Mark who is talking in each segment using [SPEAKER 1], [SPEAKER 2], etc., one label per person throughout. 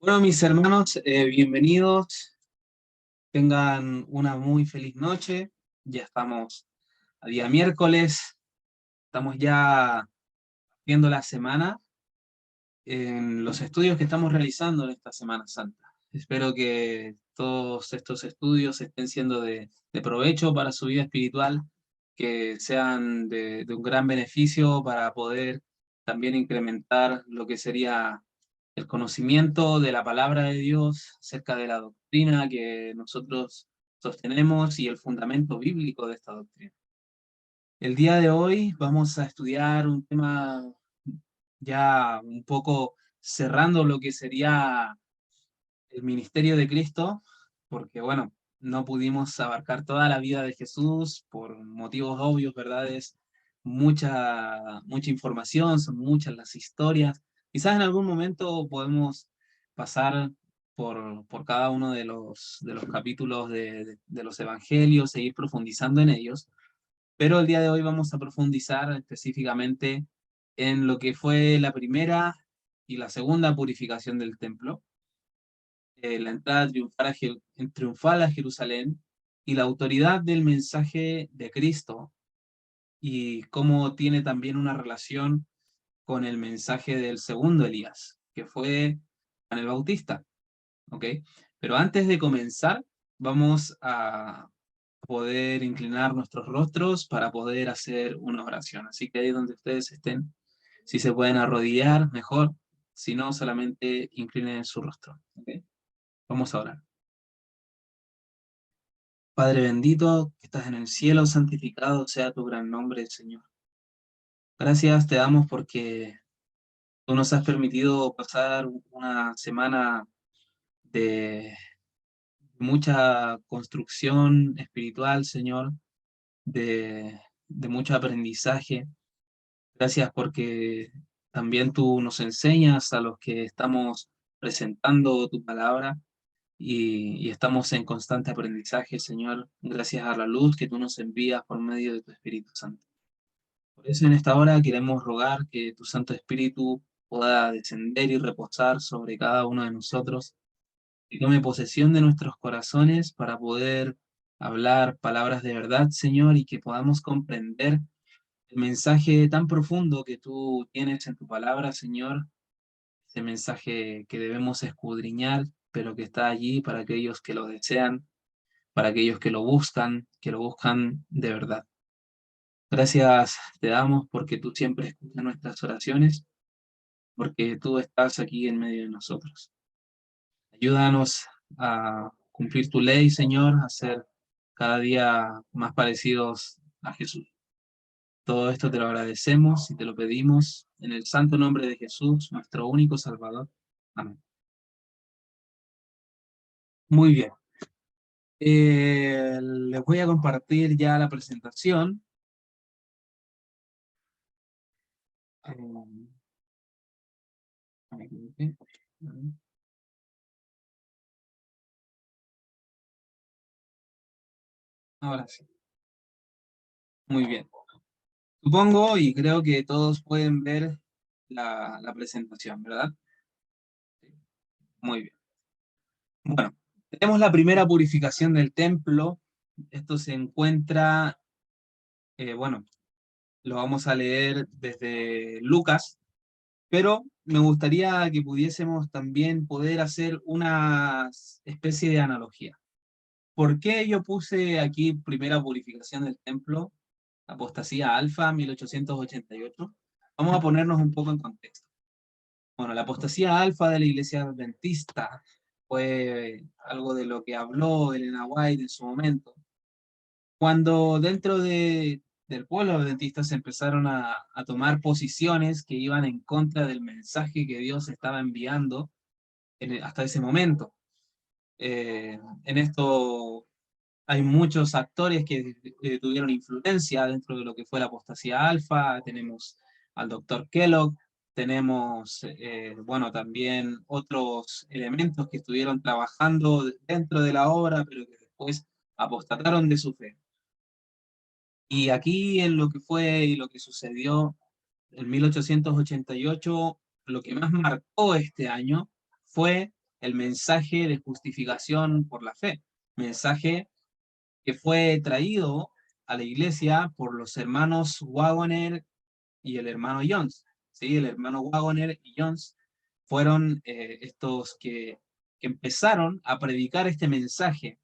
[SPEAKER 1] Bueno, mis hermanos, bienvenidos. Tengan una muy feliz noche. Ya estamos a día miércoles. Estamos ya viendo la semana en los estudios que estamos realizando en esta Semana Santa. Espero que todos estos estudios estén siendo de provecho para su vida espiritual, que sean de un gran beneficio para poder también incrementar lo que sería el conocimiento de la palabra de Dios acerca de la doctrina que nosotros sostenemos y el fundamento bíblico de esta doctrina. El día de hoy vamos a estudiar un tema ya un poco cerrando lo que sería el ministerio de Cristo, porque bueno, no pudimos abarcar toda la vida de Jesús por motivos obvios, ¿verdad? Es mucha información, son muchas las historias. Quizás en algún momento podemos pasar por cada uno de los capítulos de los evangelios, seguir profundizando en ellos, pero el día de hoy vamos a profundizar específicamente en lo que fue la primera y la segunda purificación del templo, la entrada triunfal a Jerusalén y la autoridad del mensaje de Cristo y cómo tiene también una relación con el mensaje del segundo Elías, que fue Juan el Bautista, ¿ok? Pero antes de comenzar, vamos a poder inclinar nuestros rostros para poder hacer una oración. Así que ahí donde ustedes estén, si se pueden arrodillar, mejor. Si no, solamente inclinen su rostro, ¿ok? Vamos a orar. Padre bendito, que estás en el cielo, santificado sea tu gran nombre, Señor. Gracias te damos porque tú nos has permitido pasar una semana de mucha construcción espiritual, Señor, de mucho aprendizaje. Gracias porque también tú nos enseñas a los que estamos presentando tu palabra y estamos en constante aprendizaje, Señor, gracias a la luz que tú nos envías por medio de tu Espíritu Santo. Por eso en esta hora queremos rogar que tu Santo Espíritu pueda descender y reposar sobre cada uno de nosotros y tome posesión de nuestros corazones para poder hablar palabras de verdad, Señor, y que podamos comprender el mensaje tan profundo que tú tienes en tu palabra, Señor, ese mensaje que debemos escudriñar, pero que está allí para aquellos que lo desean, para aquellos que lo buscan de verdad. Gracias te damos porque tú siempre escuchas nuestras oraciones, porque tú estás aquí en medio de nosotros. Ayúdanos a cumplir tu ley, Señor, a ser cada día más parecidos a Jesús. Todo esto te lo agradecemos y te lo pedimos en el santo nombre de Jesús, nuestro único Salvador. Amén. Muy bien. Les voy a compartir ya la presentación. Eh, Ahora sí. Muy bien. Supongo y creo que todos pueden ver la presentación, ¿verdad? Muy bien. Bueno, tenemos la primera purificación del templo. Esto se encuentra, bueno, lo vamos a leer desde Lucas, pero me gustaría que pudiésemos también poder hacer una especie de analogía. ¿Por qué yo puse aquí primera purificación del templo? Apostasía alfa 1888. Vamos a ponernos un poco en contexto. Bueno, la apostasía alfa de la iglesia adventista fue algo de lo que habló Elena White en su momento, cuando del pueblo adventista se empezaron a tomar posiciones que iban en contra del mensaje que Dios estaba enviando hasta ese momento. En esto hay muchos actores que tuvieron influencia dentro de lo que fue la apostasía alfa. Tenemos al doctor Kellogg, tenemos, bueno, también otros elementos que estuvieron trabajando dentro de la obra, pero que después apostataron de su fe. Y aquí en lo que fue y lo que sucedió en 1888, lo que más marcó este año fue el mensaje de justificación por la fe, mensaje que fue traído a la iglesia por los hermanos Wagoner y el hermano Jones. ¿Sí? El hermano Wagoner y Jones fueron estos que empezaron a predicar este mensaje.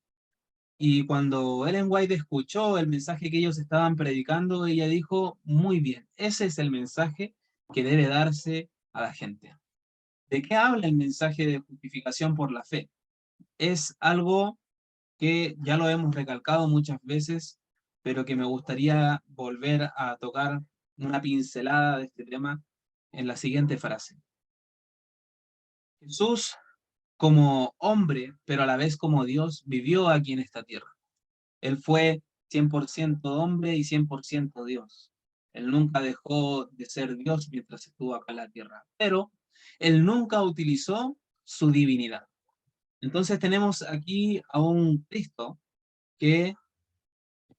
[SPEAKER 1] Y cuando Ellen White escuchó el mensaje que ellos estaban predicando, ella dijo, muy bien, ese es el mensaje que debe darse a la gente. ¿De qué habla el mensaje de justificación por la fe? Es algo que ya lo hemos recalcado muchas veces, pero que me gustaría volver a tocar una pincelada de este tema en la siguiente frase. Jesús, como hombre, pero a la vez como Dios, vivió aquí en esta tierra. Él fue 100% hombre y 100% Dios. Él nunca dejó de ser Dios mientras estuvo acá en la tierra, pero él nunca utilizó su divinidad. Entonces tenemos aquí a un Cristo que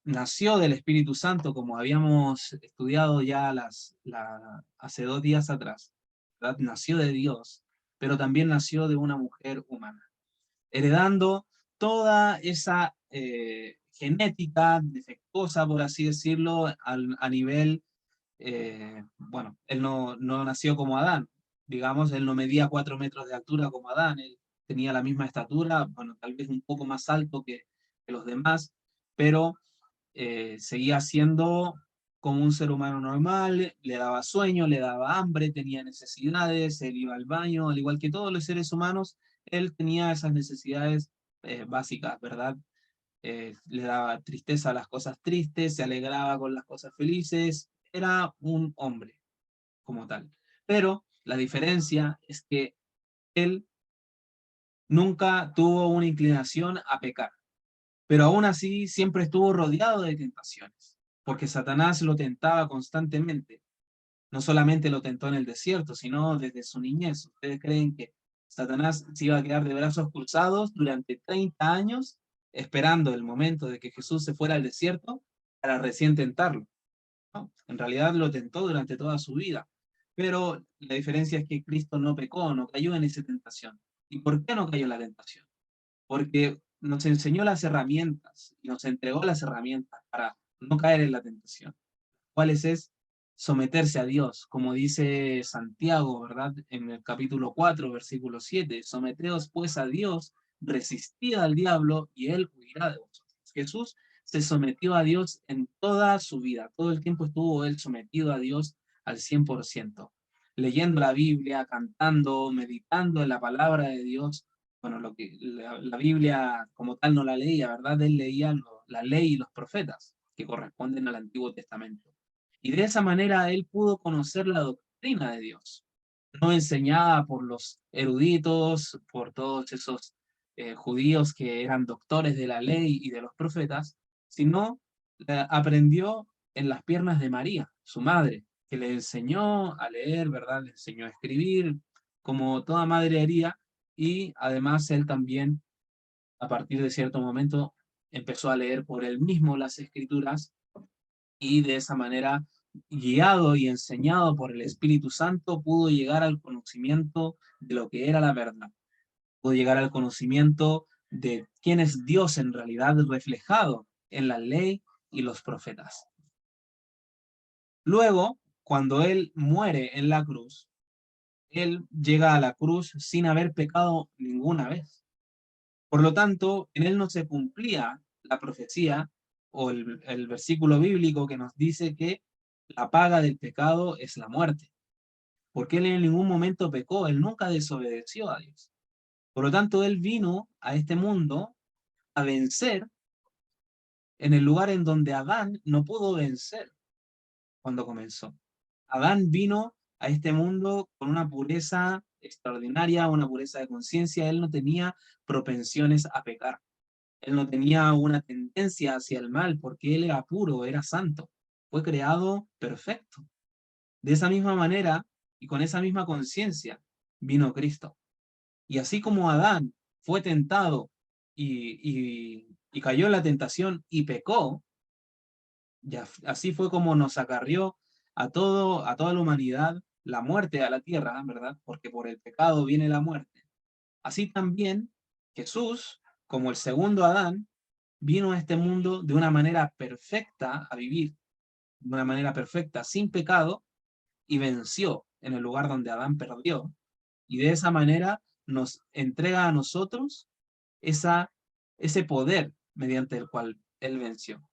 [SPEAKER 1] nació del Espíritu Santo, como habíamos estudiado ya hace 2 días atrás, ¿verdad? Nació de Dios, pero también nació de una mujer humana, heredando toda esa genética defectuosa, por así decirlo, a nivel, bueno, él no nació como Adán, digamos, él no medía 4 metros de altura como Adán, él tenía la misma estatura, bueno, tal vez un poco más alto que los demás, pero seguía siendo como un ser humano normal, le daba sueño, le daba hambre, tenía necesidades, él iba al baño, al igual que todos los seres humanos, él tenía esas necesidades básicas, ¿verdad? Le daba tristeza a las cosas tristes, se alegraba con las cosas felices, era un hombre como tal. Pero la diferencia es que él nunca tuvo una inclinación a pecar. Pero aún así siempre estuvo rodeado de tentaciones, porque Satanás lo tentaba constantemente. No solamente lo tentó en el desierto, sino desde su niñez. ¿Ustedes creen que Satanás se iba a quedar de brazos cruzados durante 30 años esperando el momento de que Jesús se fuera al desierto para recién tentarlo? ¿No? En realidad lo tentó durante toda su vida. Pero la diferencia es que Cristo no pecó, no cayó en esa tentación. ¿Y por qué no cayó en la tentación? Porque nos enseñó las herramientas y nos entregó las herramientas para no caer en la tentación. ¿Cuáles es? Someterse a Dios, como dice Santiago, ¿verdad? En el capítulo 4, versículo 7, someteos pues a Dios, resistid al diablo y él huirá de vosotros. Jesús se sometió a Dios en toda su vida, todo el tiempo estuvo él sometido a Dios al 100%, leyendo la Biblia, cantando, meditando en la palabra de Dios. Bueno, la Biblia como tal no la leía, ¿verdad? Él leía la ley y los profetas que corresponden al Antiguo Testamento. Y de esa manera él pudo conocer la doctrina de Dios, no enseñada por los eruditos, por todos esos judíos que eran doctores de la ley y de los profetas, sino aprendió en las piernas de María, su madre, que le enseñó a leer, ¿verdad? Le enseñó a escribir, como toda madre haría, y además él también, a partir de cierto momento, empezó a leer por él mismo las escrituras y de esa manera, guiado y enseñado por el Espíritu Santo, pudo llegar al conocimiento de lo que era la verdad, pudo llegar al conocimiento de quién es Dios en realidad reflejado en la ley y los profetas. Luego, cuando él muere en la cruz, él llega a la cruz sin haber pecado ninguna vez. Por lo tanto, en él no se cumplía la profecía o el versículo bíblico que nos dice que la paga del pecado es la muerte, porque él en ningún momento pecó, él nunca desobedeció a Dios. Por lo tanto, él vino a este mundo a vencer en el lugar en donde Adán no pudo vencer cuando comenzó. Adán vino a este mundo con una pureza extraordinaria, una pureza de conciencia, él no tenía propensiones a pecar. Él no tenía una tendencia hacia el mal porque él era puro, era santo. Fue creado perfecto. De esa misma manera y con esa misma conciencia vino Cristo. Y así como Adán fue tentado y cayó en la tentación y pecó, ya, así fue como nos acarrió a toda la humanidad la muerte a la tierra, ¿verdad? Porque por el pecado viene la muerte. Así también Jesús, como el segundo Adán, vino a este mundo de una manera perfecta a vivir, de una manera perfecta, sin pecado, y venció en el lugar donde Adán perdió. Y de esa manera nos entrega a nosotros ese poder mediante el cual Él venció.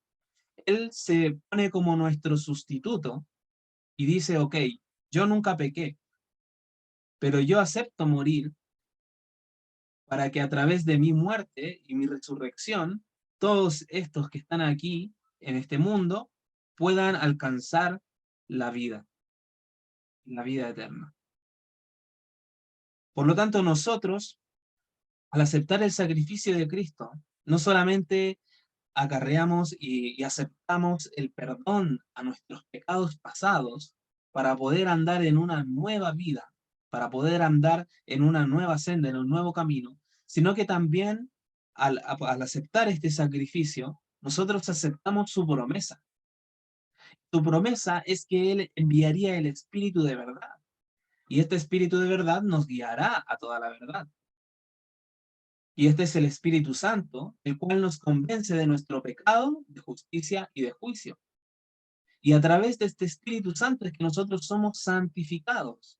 [SPEAKER 1] Él se pone como nuestro sustituto y dice, ok, yo nunca pequé, pero yo acepto morir para que a través de mi muerte y mi resurrección, todos estos que están aquí en este mundo puedan alcanzar la vida eterna. Por lo tanto, nosotros, al aceptar el sacrificio de Cristo, no solamente acarreamos y aceptamos el perdón a nuestros pecados pasados para poder andar en una nueva vida, para poder andar en una nueva senda, en un nuevo camino, sino que también al aceptar este sacrificio, nosotros aceptamos su promesa. Su promesa es que Él enviaría el Espíritu de verdad, y este Espíritu de verdad nos guiará a toda la verdad. Y este es el Espíritu Santo, el cual nos convence de nuestro pecado, de justicia y de juicio. Y a través de este Espíritu Santo es que nosotros somos santificados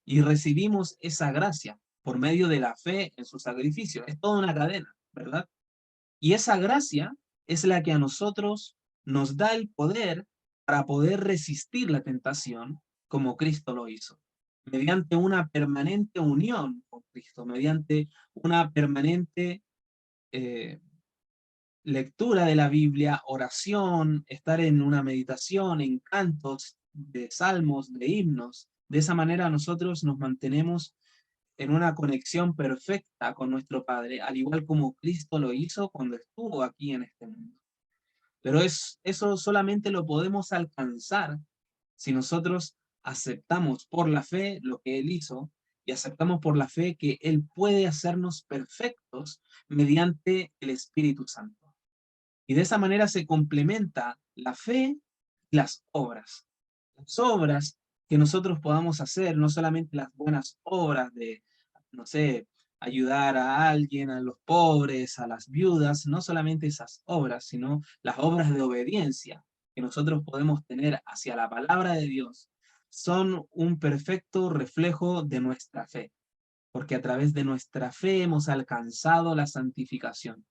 [SPEAKER 1] y recibimos esa gracia por medio de la fe en su sacrificio. Es toda una cadena, ¿verdad? Y esa gracia es la que a nosotros nos da el poder para poder resistir la tentación como Cristo lo hizo, mediante una permanente unión con Cristo, mediante una permanente eh, lectura de la Biblia, oración, estar en una meditación, en cantos de salmos, de himnos. De esa manera nosotros nos mantenemos en una conexión perfecta con nuestro Padre, al igual como Cristo lo hizo cuando estuvo aquí en este mundo. Pero eso solamente lo podemos alcanzar si nosotros aceptamos por la fe lo que Él hizo y aceptamos por la fe que Él puede hacernos perfectos mediante el Espíritu Santo. Y de esa manera se complementa la fe y las obras. Las obras que nosotros podamos hacer, no solamente las buenas obras de, no sé, ayudar a alguien, a los pobres, a las viudas, no solamente esas obras, sino las obras de obediencia que nosotros podemos tener hacia la palabra de Dios, son un perfecto reflejo de nuestra fe, porque a través de nuestra fe hemos alcanzado la santificación.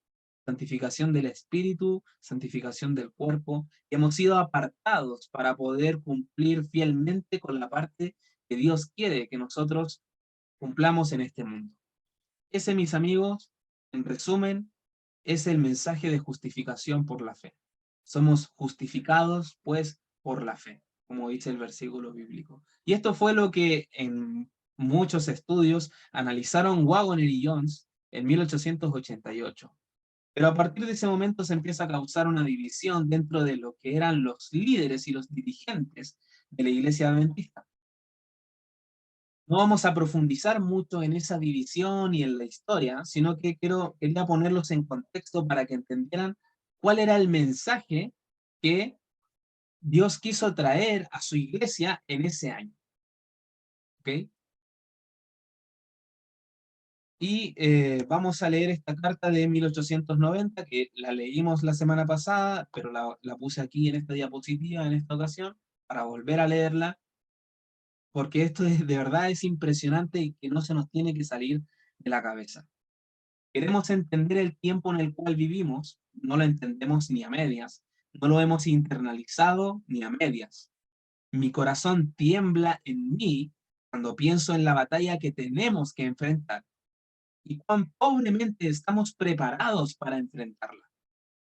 [SPEAKER 1] Santificación del espíritu, santificación del cuerpo, y hemos sido apartados para poder cumplir fielmente con la parte que Dios quiere que nosotros cumplamos en este mundo. Ese, mis amigos, en resumen, es el mensaje de justificación por la fe. Somos justificados, pues, por la fe, como dice el versículo bíblico. Y esto fue lo que en muchos estudios analizaron Waggoner y Jones en 1888. Pero a partir de ese momento se empieza a causar una división dentro de lo que eran los líderes y los dirigentes de la iglesia adventista. No vamos a profundizar mucho en esa división y en la historia, sino que quería ponerlos en contexto para que entendieran cuál era el mensaje que Dios quiso traer a su iglesia en ese año. ¿Ok? Y vamos a leer esta carta de 1890, que la leímos la semana pasada, pero la puse aquí en esta diapositiva en esta ocasión, para volver a leerla, porque esto de verdad es impresionante y que no se nos tiene que salir de la cabeza. Queremos entender el tiempo en el cual vivimos, no lo entendemos ni a medias, no lo hemos internalizado ni a medias. Mi corazón tiembla en mí cuando pienso en la batalla que tenemos que enfrentar y cuán pobremente estamos preparados para enfrentarla.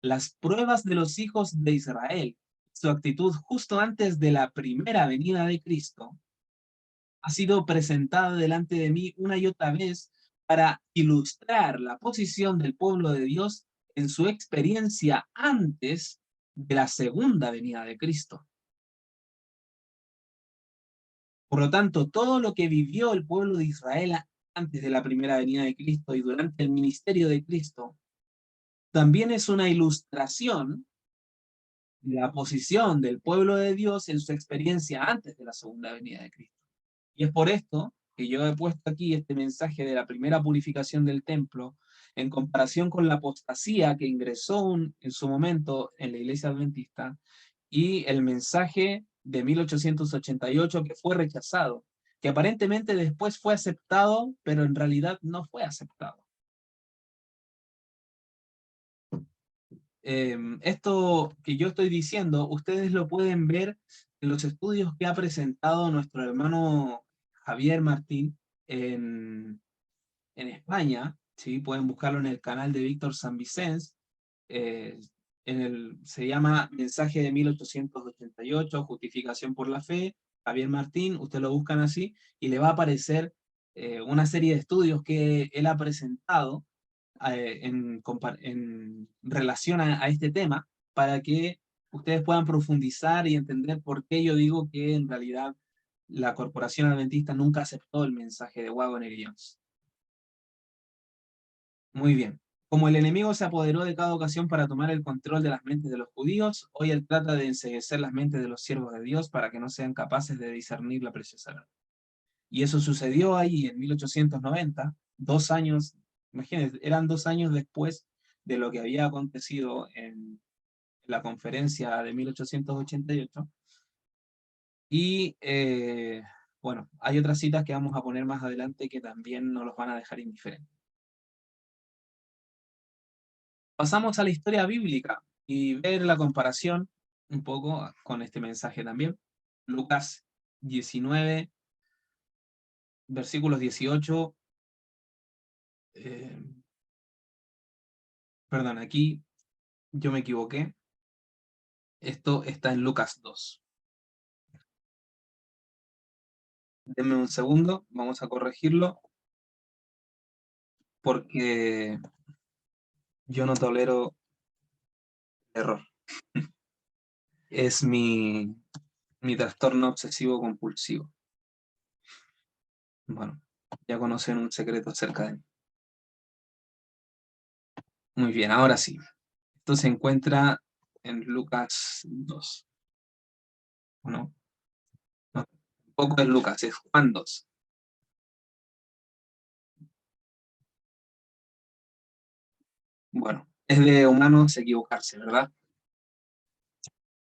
[SPEAKER 1] Las pruebas de los hijos de Israel, su actitud justo antes de la primera venida de Cristo, ha sido presentada delante de mí una y otra vez para ilustrar la posición del pueblo de Dios en su experiencia antes de la segunda venida de Cristo. Por lo tanto, todo lo que vivió el pueblo de Israel antes de la primera venida de Cristo y durante el ministerio de Cristo, también es una ilustración de la posición del pueblo de Dios en su experiencia antes de la segunda venida de Cristo. Y es por esto que yo he puesto aquí, este mensaje de la primera purificación del templo, en comparación con la apostasía que ingresó en su momento en la iglesia adventista, y el mensaje de 1888 que fue rechazado, que aparentemente después fue aceptado, pero en realidad no fue aceptado. Esto que yo estoy diciendo, ustedes lo pueden ver en los estudios que ha presentado nuestro hermano Javier Martín en España, ¿sí? Pueden buscarlo en el canal de Víctor San Vicens, eh, se llama Mensaje de 1888, Justificación por la Fe, Javier Martín, usted lo buscan así, y le va a aparecer una serie de estudios que él ha presentado en relación a este tema, para que ustedes puedan profundizar y entender por qué yo digo que en realidad la Corporación Adventista nunca aceptó el mensaje de Waggoner y Jones. Muy bien. Como el enemigo se apoderó de cada ocasión para tomar el control de las mentes de los judíos, hoy él trata de enceguecer las mentes de los siervos de Dios para que no sean capaces de discernir la preciosa verdad. Y eso sucedió ahí en 1890, 2 años, imagínense, eran 2 años después de lo que había acontecido en la conferencia de 1888. Y bueno, hay otras citas que vamos a poner más adelante que también nos los van a dejar indiferentes. Pasamos a la historia bíblica y ver la comparación un poco con este mensaje también. Lucas 19, versículos 18. eh, Perdón, aquí yo me equivoqué. Esto está en Lucas 2. Denme un segundo, vamos a corregirlo, porque yo no tolero error. Es mi trastorno obsesivo compulsivo. Bueno, ya conocen un secreto acerca de mí. Muy bien, ahora sí. Esto se encuentra en Lucas 2. ¿No? No, tampoco es Lucas, es Juan 2. Bueno, es de humanos equivocarse, ¿verdad?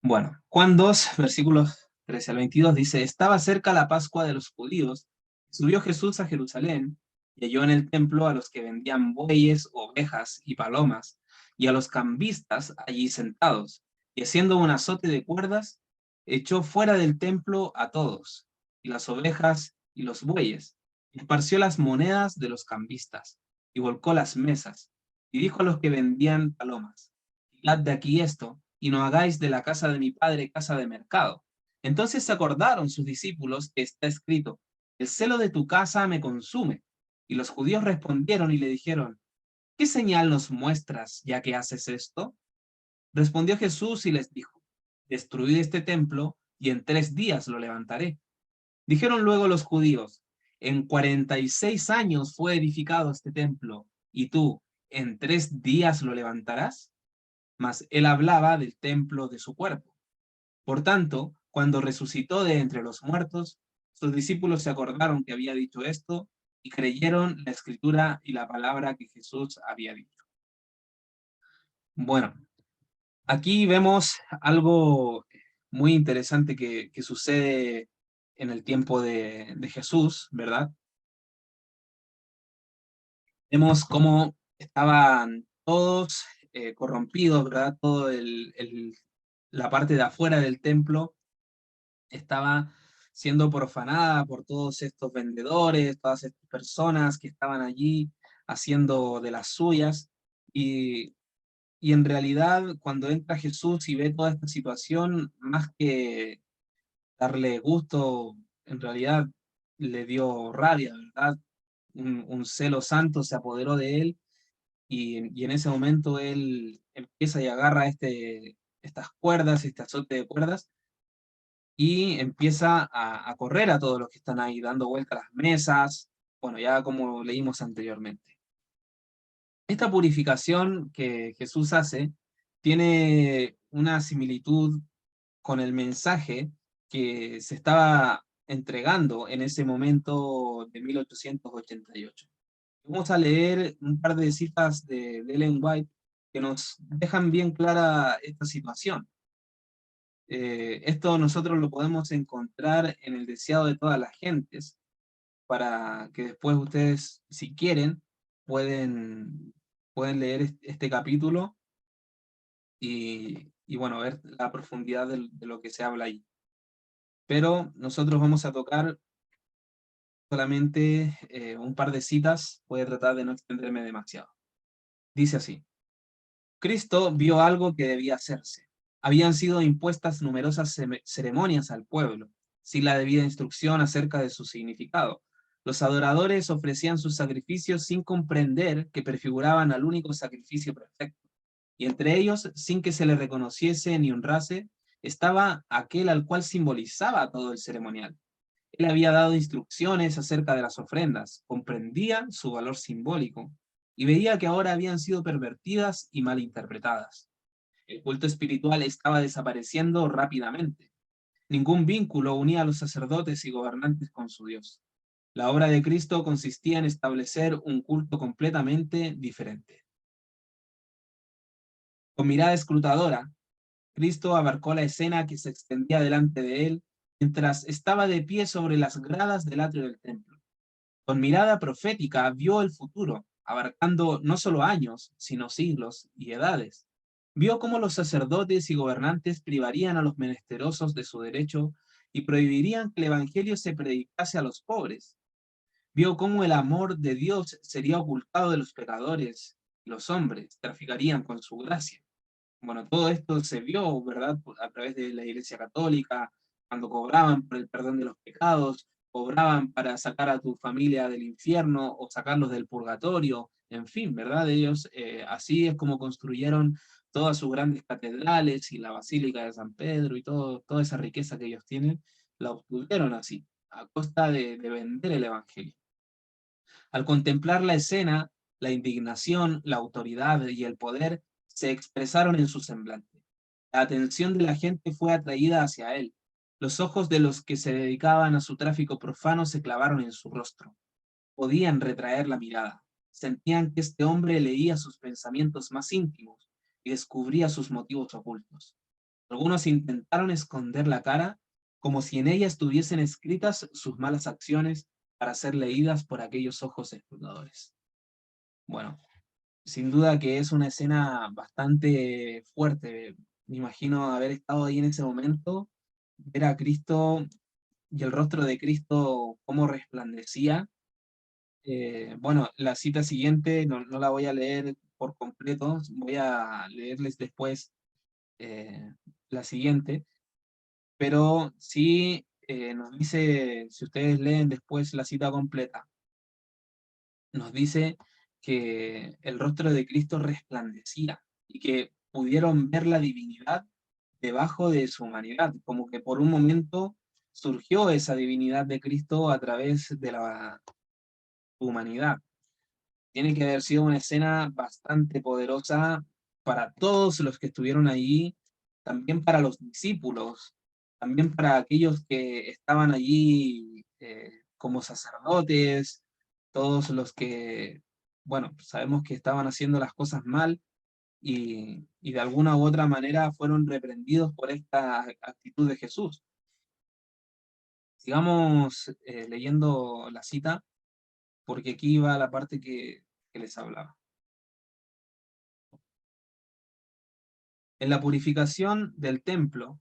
[SPEAKER 1] Bueno, Juan 2, versículos 13 al 22 dice, estaba cerca la Pascua de los judíos, subió Jesús a Jerusalén y halló en el templo a los que vendían bueyes, ovejas y palomas, y a los cambistas allí sentados, y haciendo un azote de cuerdas, echó fuera del templo a todos, y las ovejas y los bueyes, y esparció las monedas de los cambistas, y volcó las mesas, y dijo a los que vendían palomas, quitad de aquí esto, y no hagáis de la casa de mi padre casa de mercado. Entonces se acordaron sus discípulos que está escrito, el celo de tu casa me consume. Y los judíos respondieron y le dijeron, ¿qué señal nos muestras ya que haces esto? Respondió Jesús y les dijo, destruid este templo y en 3 días lo levantaré. Dijeron luego los judíos, en 46 años fue edificado este templo, y tú, ¿en 3 días lo levantarás? Mas él hablaba del templo de su cuerpo. Por tanto, cuando resucitó de entre los muertos, sus discípulos se acordaron que había dicho esto y creyeron la escritura y la palabra que Jesús había dicho. Bueno, aquí vemos algo muy interesante que sucede en el tiempo de Jesús, ¿verdad? Vemos cómo estaban todos corrompidos, ¿verdad? La parte de afuera del templo estaba siendo profanada por todos estos vendedores, todas estas personas que estaban allí haciendo de las suyas. Y, y en realidad, cuando entra Jesús y ve toda esta situación, más que darle gusto, en realidad le dio rabia, ¿verdad? Un celo santo se apoderó de él y en ese momento él empieza y agarra estas cuerdas, este azote de cuerdas y empieza a correr a todos los que están ahí, dando vueltas a las mesas, bueno, ya como leímos anteriormente. Esta purificación que Jesús hace tiene una similitud con el mensaje que se estaba entregando en ese momento de 1888. Vamos a leer un par de citas de Ellen White que nos dejan bien clara esta situación. Esto nosotros lo podemos encontrar en el deseado de todas las gentes, para que después ustedes, si quieren, pueden leer este capítulo y bueno, ver la profundidad de lo que se habla ahí. Pero nosotros vamos a tocar solamente un par de citas, voy a tratar de no extenderme demasiado. Dice así: Cristo vio algo que debía hacerse. Habían sido impuestas numerosas ceremonias al pueblo, sin la debida instrucción acerca de su significado. Los adoradores ofrecían sus sacrificios sin comprender que prefiguraban al único sacrificio perfecto. Y entre ellos, sin que se le reconociese ni honrase, estaba aquel al cual simbolizaba todo el ceremonial. Él había dado instrucciones acerca de las ofrendas, comprendía su valor simbólico y veía que ahora habían sido pervertidas y malinterpretadas. El culto espiritual estaba desapareciendo rápidamente. Ningún vínculo unía a los sacerdotes y gobernantes con su Dios. La obra de Cristo consistía en establecer un culto completamente diferente. Con mirada escrutadora, Cristo abarcó la escena que se extendía delante de él mientras estaba de pie sobre las gradas del atrio del templo. Con mirada profética vio el futuro, abarcando no solo años, sino siglos y edades. Vio cómo los sacerdotes y gobernantes privarían a los menesterosos de su derecho y prohibirían que el evangelio se predicase a los pobres. Vio cómo el amor de Dios sería ocultado de los pecadores y los hombres traficarían con su gracia. Bueno, todo esto se vio, ¿verdad?, a través de la Iglesia Católica, cuando cobraban por el perdón de los pecados, cobraban para sacar a tu familia del infierno o sacarlos del purgatorio, en fin, ¿verdad? Ellos así es como construyeron todas sus grandes catedrales y la Basílica de San Pedro y toda esa riqueza que ellos tienen, la obtuvieron así, a costa de vender el Evangelio. Al contemplar la escena, la indignación, la autoridad y el poder se expresaron en su semblante. La atención de la gente fue atraída hacia él. Los ojos de los que se dedicaban a su tráfico profano se clavaron en su rostro. Podían retraer la mirada. Sentían que este hombre leía sus pensamientos más íntimos y descubría sus motivos ocultos. Algunos intentaron esconder la cara, como si en ella estuviesen escritas sus malas acciones para ser leídas por aquellos ojos escrutadores. Bueno, sin duda que es una escena bastante fuerte. Me imagino haber estado ahí en ese momento, ver a Cristo y el rostro de Cristo cómo resplandecía. Bueno, la cita siguiente no la voy a leer por completo, voy a leerles después la siguiente, pero sí nos dice, si ustedes leen después la cita completa, nos dice que el rostro de Cristo resplandecía y que pudieron ver la divinidad debajo de su humanidad, como que por un momento surgió esa divinidad de Cristo a través de la humanidad. Tiene que haber sido una escena bastante poderosa para todos los que estuvieron allí, también para los discípulos, también para aquellos que estaban allí como sacerdotes, todos los que, bueno, sabemos que estaban haciendo las cosas mal y de alguna u otra manera fueron reprendidos por esta actitud de Jesús. Sigamos leyendo la cita, porque aquí va la parte que les hablaba. En la purificación del templo,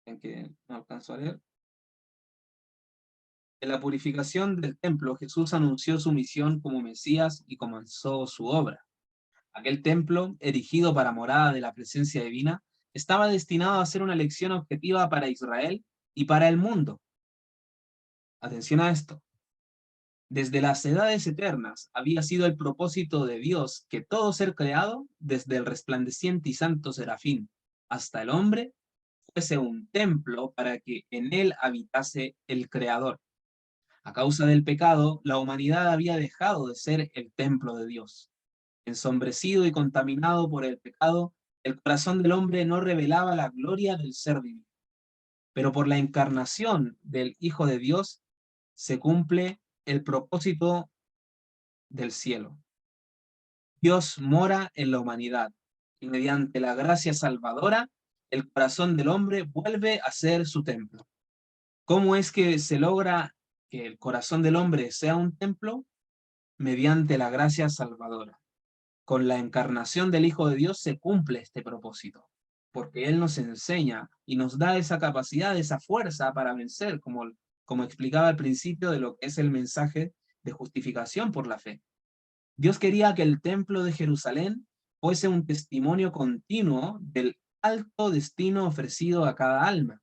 [SPEAKER 1] en que no alcanzo a leer, en la purificación del templo, Jesús anunció su misión como Mesías y comenzó su obra. Aquel templo, erigido para morada de la presencia divina, estaba destinado a ser una lección objetiva para Israel y para el mundo. Atención a esto. Desde las edades eternas había sido el propósito de Dios que todo ser creado, desde el resplandeciente y santo serafín hasta el hombre, fuese un templo para que en él habitase el Creador. A causa del pecado, la humanidad había dejado de ser el templo de Dios. Ensombrecido y contaminado por el pecado, el corazón del hombre no revelaba la gloria del ser divino. pero por la encarnación del Hijo de Dios se cumple el propósito del cielo. Dios mora en la humanidad y mediante la gracia salvadora, el corazón del hombre vuelve a ser su templo. ¿Cómo es que se logra que el corazón del hombre sea un templo? Mediante la gracia salvadora. Con la encarnación del Hijo de Dios se cumple este propósito, porque Él nos enseña y nos da esa capacidad, esa fuerza para vencer, como explicaba al principio de lo que es el mensaje de justificación por la fe. Dios quería que el templo de Jerusalén fuese un testimonio continuo del alto destino ofrecido a cada alma,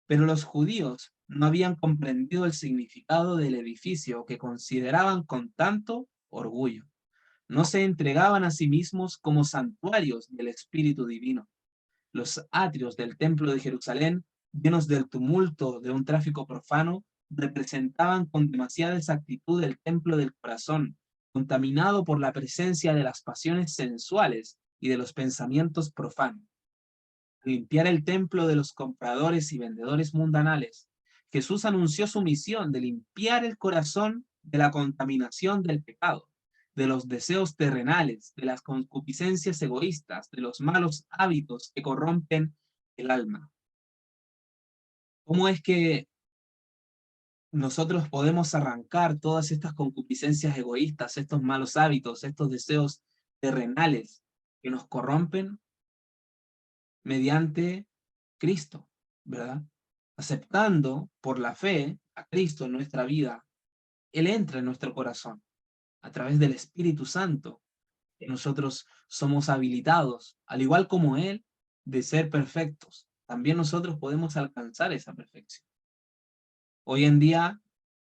[SPEAKER 1] pero los judíos no habían comprendido el significado del edificio que consideraban con tanto orgullo. No se entregaban a sí mismos como santuarios del Espíritu Divino. Los atrios del Templo de Jerusalén, llenos del tumulto de un tráfico profano, representaban con demasiada exactitud el templo del corazón, contaminado por la presencia de las pasiones sensuales y de los pensamientos profanos. Limpiar el templo de los compradores y vendedores mundanales, Jesús anunció su misión de limpiar el corazón de la contaminación del pecado, de los deseos terrenales, de las concupiscencias egoístas, de los malos hábitos que corrompen el alma. ¿Cómo es que nosotros podemos arrancar todas estas concupiscencias egoístas, estos malos hábitos, estos deseos terrenales que nos corrompen? Mediante Cristo, ¿verdad? Aceptando por la fe a Cristo en nuestra vida, Él entra en nuestro corazón a través del Espíritu Santo. Nosotros somos habilitados, al igual como Él, de ser perfectos. También nosotros podemos alcanzar esa perfección. Hoy en día,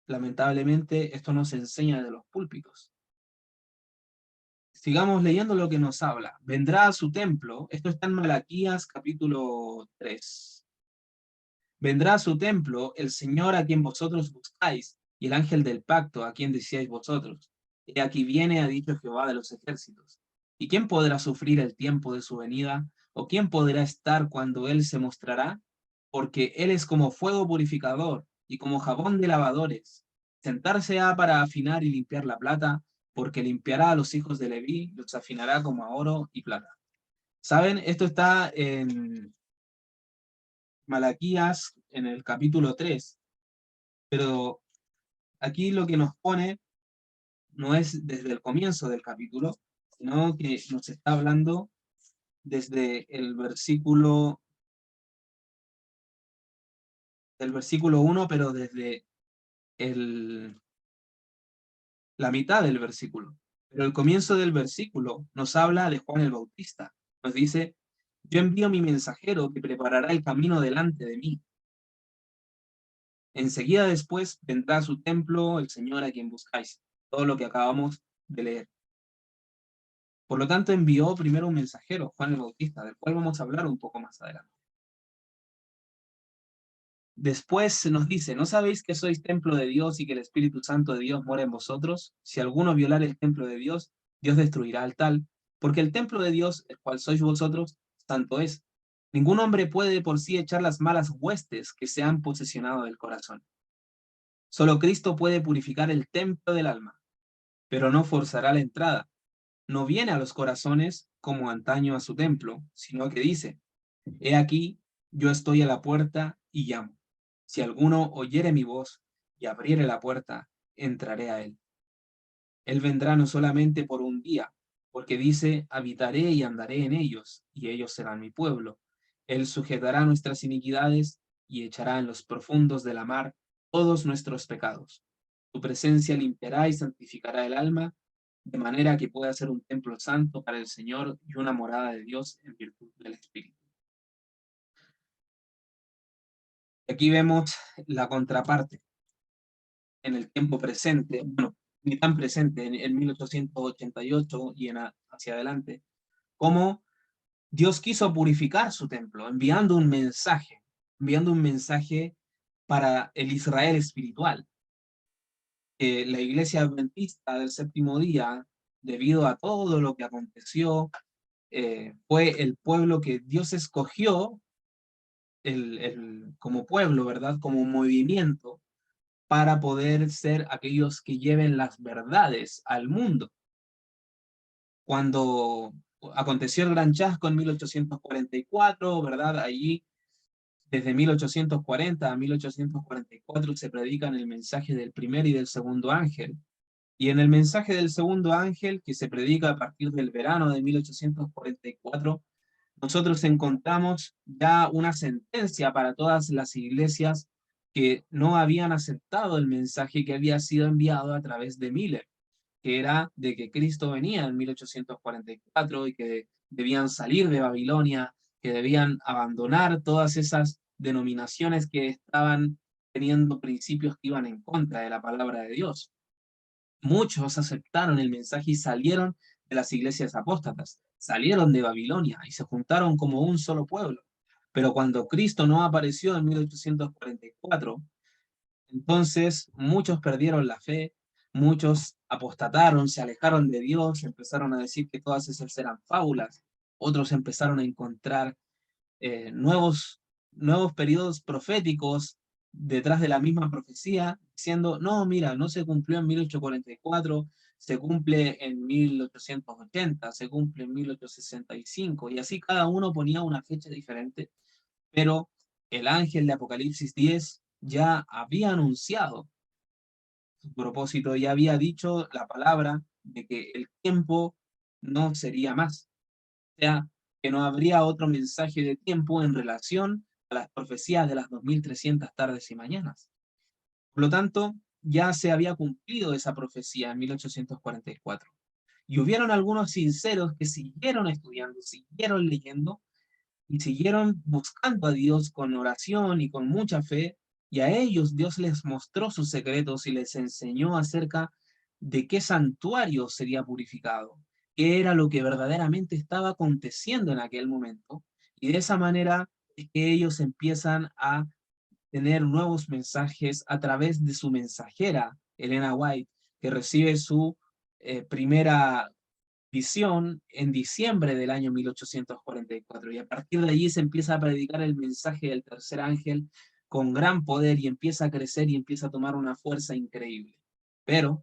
[SPEAKER 1] lamentablemente, esto no se enseña de los púlpitos. Sigamos leyendo lo que nos habla. Vendrá a su templo, esto está en Malaquías capítulo 3. Vendrá a su templo el Señor a quien vosotros buscáis, y el ángel del pacto a quien decíais vosotros. He aquí viene, ha dicho Jehová de los ejércitos. ¿Y quién podrá sufrir el tiempo de su venida? ¿O quién podrá estar cuando él se mostrará? Porque él es como fuego purificador y como jabón de lavadores. Sentarse ha para afinar y limpiar la plata, porque limpiará a los hijos de Leví, los afinará como a oro y plata. ¿Saben? Esto está en Malaquías en el capítulo 3, pero aquí lo que nos pone no es desde el comienzo del capítulo, sino que nos está hablando desde el versículo 1, pero desde el, la mitad del versículo. Pero el comienzo del versículo nos habla de Juan el Bautista. Nos dice, yo envío mi mensajero que preparará el camino delante de mí. Enseguida después vendrá a su templo el Señor a quien buscáis. Todo lo que acabamos de leer. Por lo tanto, envió primero un mensajero, Juan el Bautista, del cual vamos a hablar un poco más adelante. Después se nos dice, ¿no sabéis que sois templo de Dios y que el Espíritu Santo de Dios mora en vosotros? Si alguno violar el templo de Dios, Dios destruirá al tal, porque el templo de Dios, el cual sois vosotros, santo es. Ningún hombre puede por sí echar las malas huestes que se han posesionado del corazón. Solo Cristo puede purificar el templo del alma, pero no forzará la entrada. No viene a los corazones como antaño a su templo, sino que dice, he aquí, yo estoy a la puerta y llamo. Si alguno oyere mi voz y abriere la puerta, entraré a él. Él vendrá no solamente por un día, porque dice, habitaré y andaré en ellos, y ellos serán mi pueblo. Él sujetará nuestras iniquidades y echará en los profundos de la mar todos nuestros pecados. Tu presencia limpiará y santificará el alma, de manera que pueda ser un templo santo para el Señor y una morada de Dios en virtud del Espíritu. Aquí vemos la contraparte en el tiempo presente, bueno, ni tan presente, en 1888 y hacia adelante, cómo Dios quiso purificar su templo, enviando un mensaje para el Israel espiritual. La iglesia adventista del séptimo día, debido a todo lo que aconteció, fue el pueblo que Dios escogió como pueblo, ¿verdad? Como movimiento para poder ser aquellos que lleven las verdades al mundo. Cuando aconteció el gran chasco en 1844, ¿verdad? Allí, desde 1840 a 1844, se predican el mensaje del primer y del segundo ángel. Y en el mensaje del segundo ángel, que se predica a partir del verano de 1844, nosotros encontramos ya una sentencia para todas las iglesias que no habían aceptado el mensaje que había sido enviado a través de Miller, que era de que Cristo venía en 1844 y que debían salir de Babilonia, que debían abandonar todas esas denominaciones que estaban teniendo principios que iban en contra de la palabra de Dios. Muchos aceptaron el mensaje y salieron de las iglesias apóstatas, salieron de Babilonia y se juntaron como un solo pueblo. Pero cuando Cristo no apareció en 1844, entonces muchos perdieron la fe, muchos apostataron, se alejaron de Dios, empezaron a decir que todas esas eran fábulas, otros empezaron a encontrar nuevos periodos proféticos detrás de la misma profecía, diciendo, no, mira, no se cumplió en 1844, se cumple en 1880, se cumple en 1865, y así cada uno ponía una fecha diferente, pero el ángel de Apocalipsis 10 ya había anunciado su propósito, ya había dicho la palabra de que el tiempo no sería más, sea, que no habría otro mensaje de tiempo en relación a las profecías de las 2300 tardes y mañanas. Por lo tanto, ya se había cumplido esa profecía en 1844. Y hubieron algunos sinceros que siguieron estudiando, siguieron leyendo y siguieron buscando a Dios con oración y con mucha fe, y a ellos Dios les mostró sus secretos y les enseñó acerca de qué santuario sería purificado, qué era lo que verdaderamente estaba aconteciendo en aquel momento, y de esa manera es que ellos empiezan a tener nuevos mensajes a través de su mensajera, Elena White, que recibe su primera visión en diciembre del año 1844, y a partir de allí se empieza a predicar el mensaje del tercer ángel con gran poder y empieza a crecer y empieza a tomar una fuerza increíble. Pero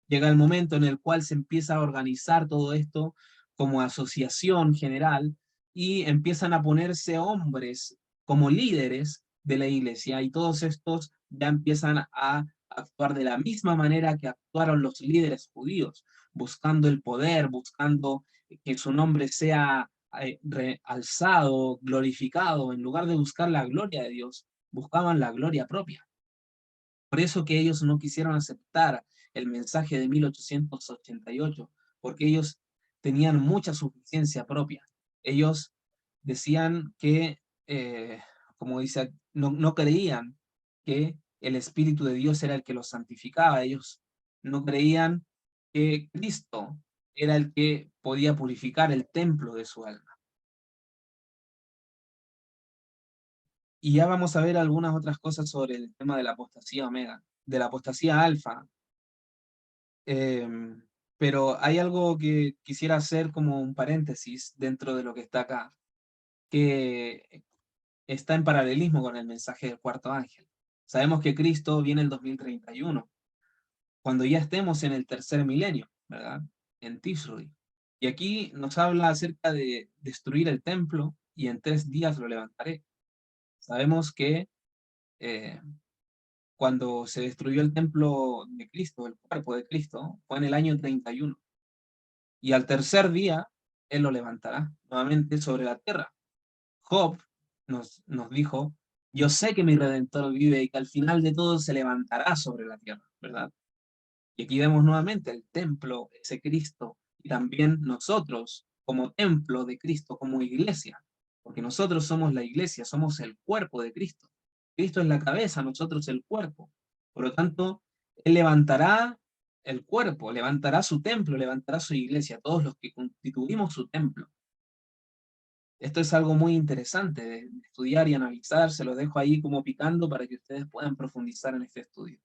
[SPEAKER 1] llega el momento en el cual se empieza a organizar todo esto como asociación general y empiezan a ponerse hombres como líderes de la iglesia, y todos estos ya empiezan a actuar de la misma manera que actuaron los líderes judíos, buscando el poder, buscando que su nombre sea realzado, glorificado. En lugar de buscar la gloria de Dios, buscaban la gloria propia. Por eso que ellos no quisieron aceptar el mensaje de 1888, porque ellos tenían mucha suficiencia propia. Ellos decían que, como dice, no creían que el Espíritu de Dios era el que los santificaba. Ellos no creían que Cristo era el que podía purificar el templo de su alma. Y ya vamos a ver algunas otras cosas sobre el tema de la apostasía omega, de la apostasía alfa. Em, pero hay algo que quisiera hacer como un paréntesis dentro de lo que está acá, que está en paralelismo con el mensaje del cuarto ángel. Sabemos que Cristo viene el 2031, cuando ya estemos en el tercer milenio, ¿verdad? En Tishrui. Y aquí nos habla acerca de destruir el templo y en 3 días lo levantaré. Sabemos que eh, cuando se destruyó el templo de Cristo, el cuerpo de Cristo, fue en el año 31. Y al tercer día él lo levantará nuevamente sobre la tierra. Job nos dijo, yo sé que mi Redentor vive y que al final de todo se levantará sobre la tierra, ¿verdad? Y aquí vemos nuevamente el templo, ese Cristo, y también nosotros como templo de Cristo, como iglesia, porque nosotros somos la iglesia, somos el cuerpo de Cristo. Cristo es la cabeza, nosotros el cuerpo. Por lo tanto, Él levantará el cuerpo, levantará su templo, levantará su iglesia, todos los que constituimos su templo. Esto es algo muy interesante de estudiar y analizar, se los dejo ahí como picando para que ustedes puedan profundizar en este estudio.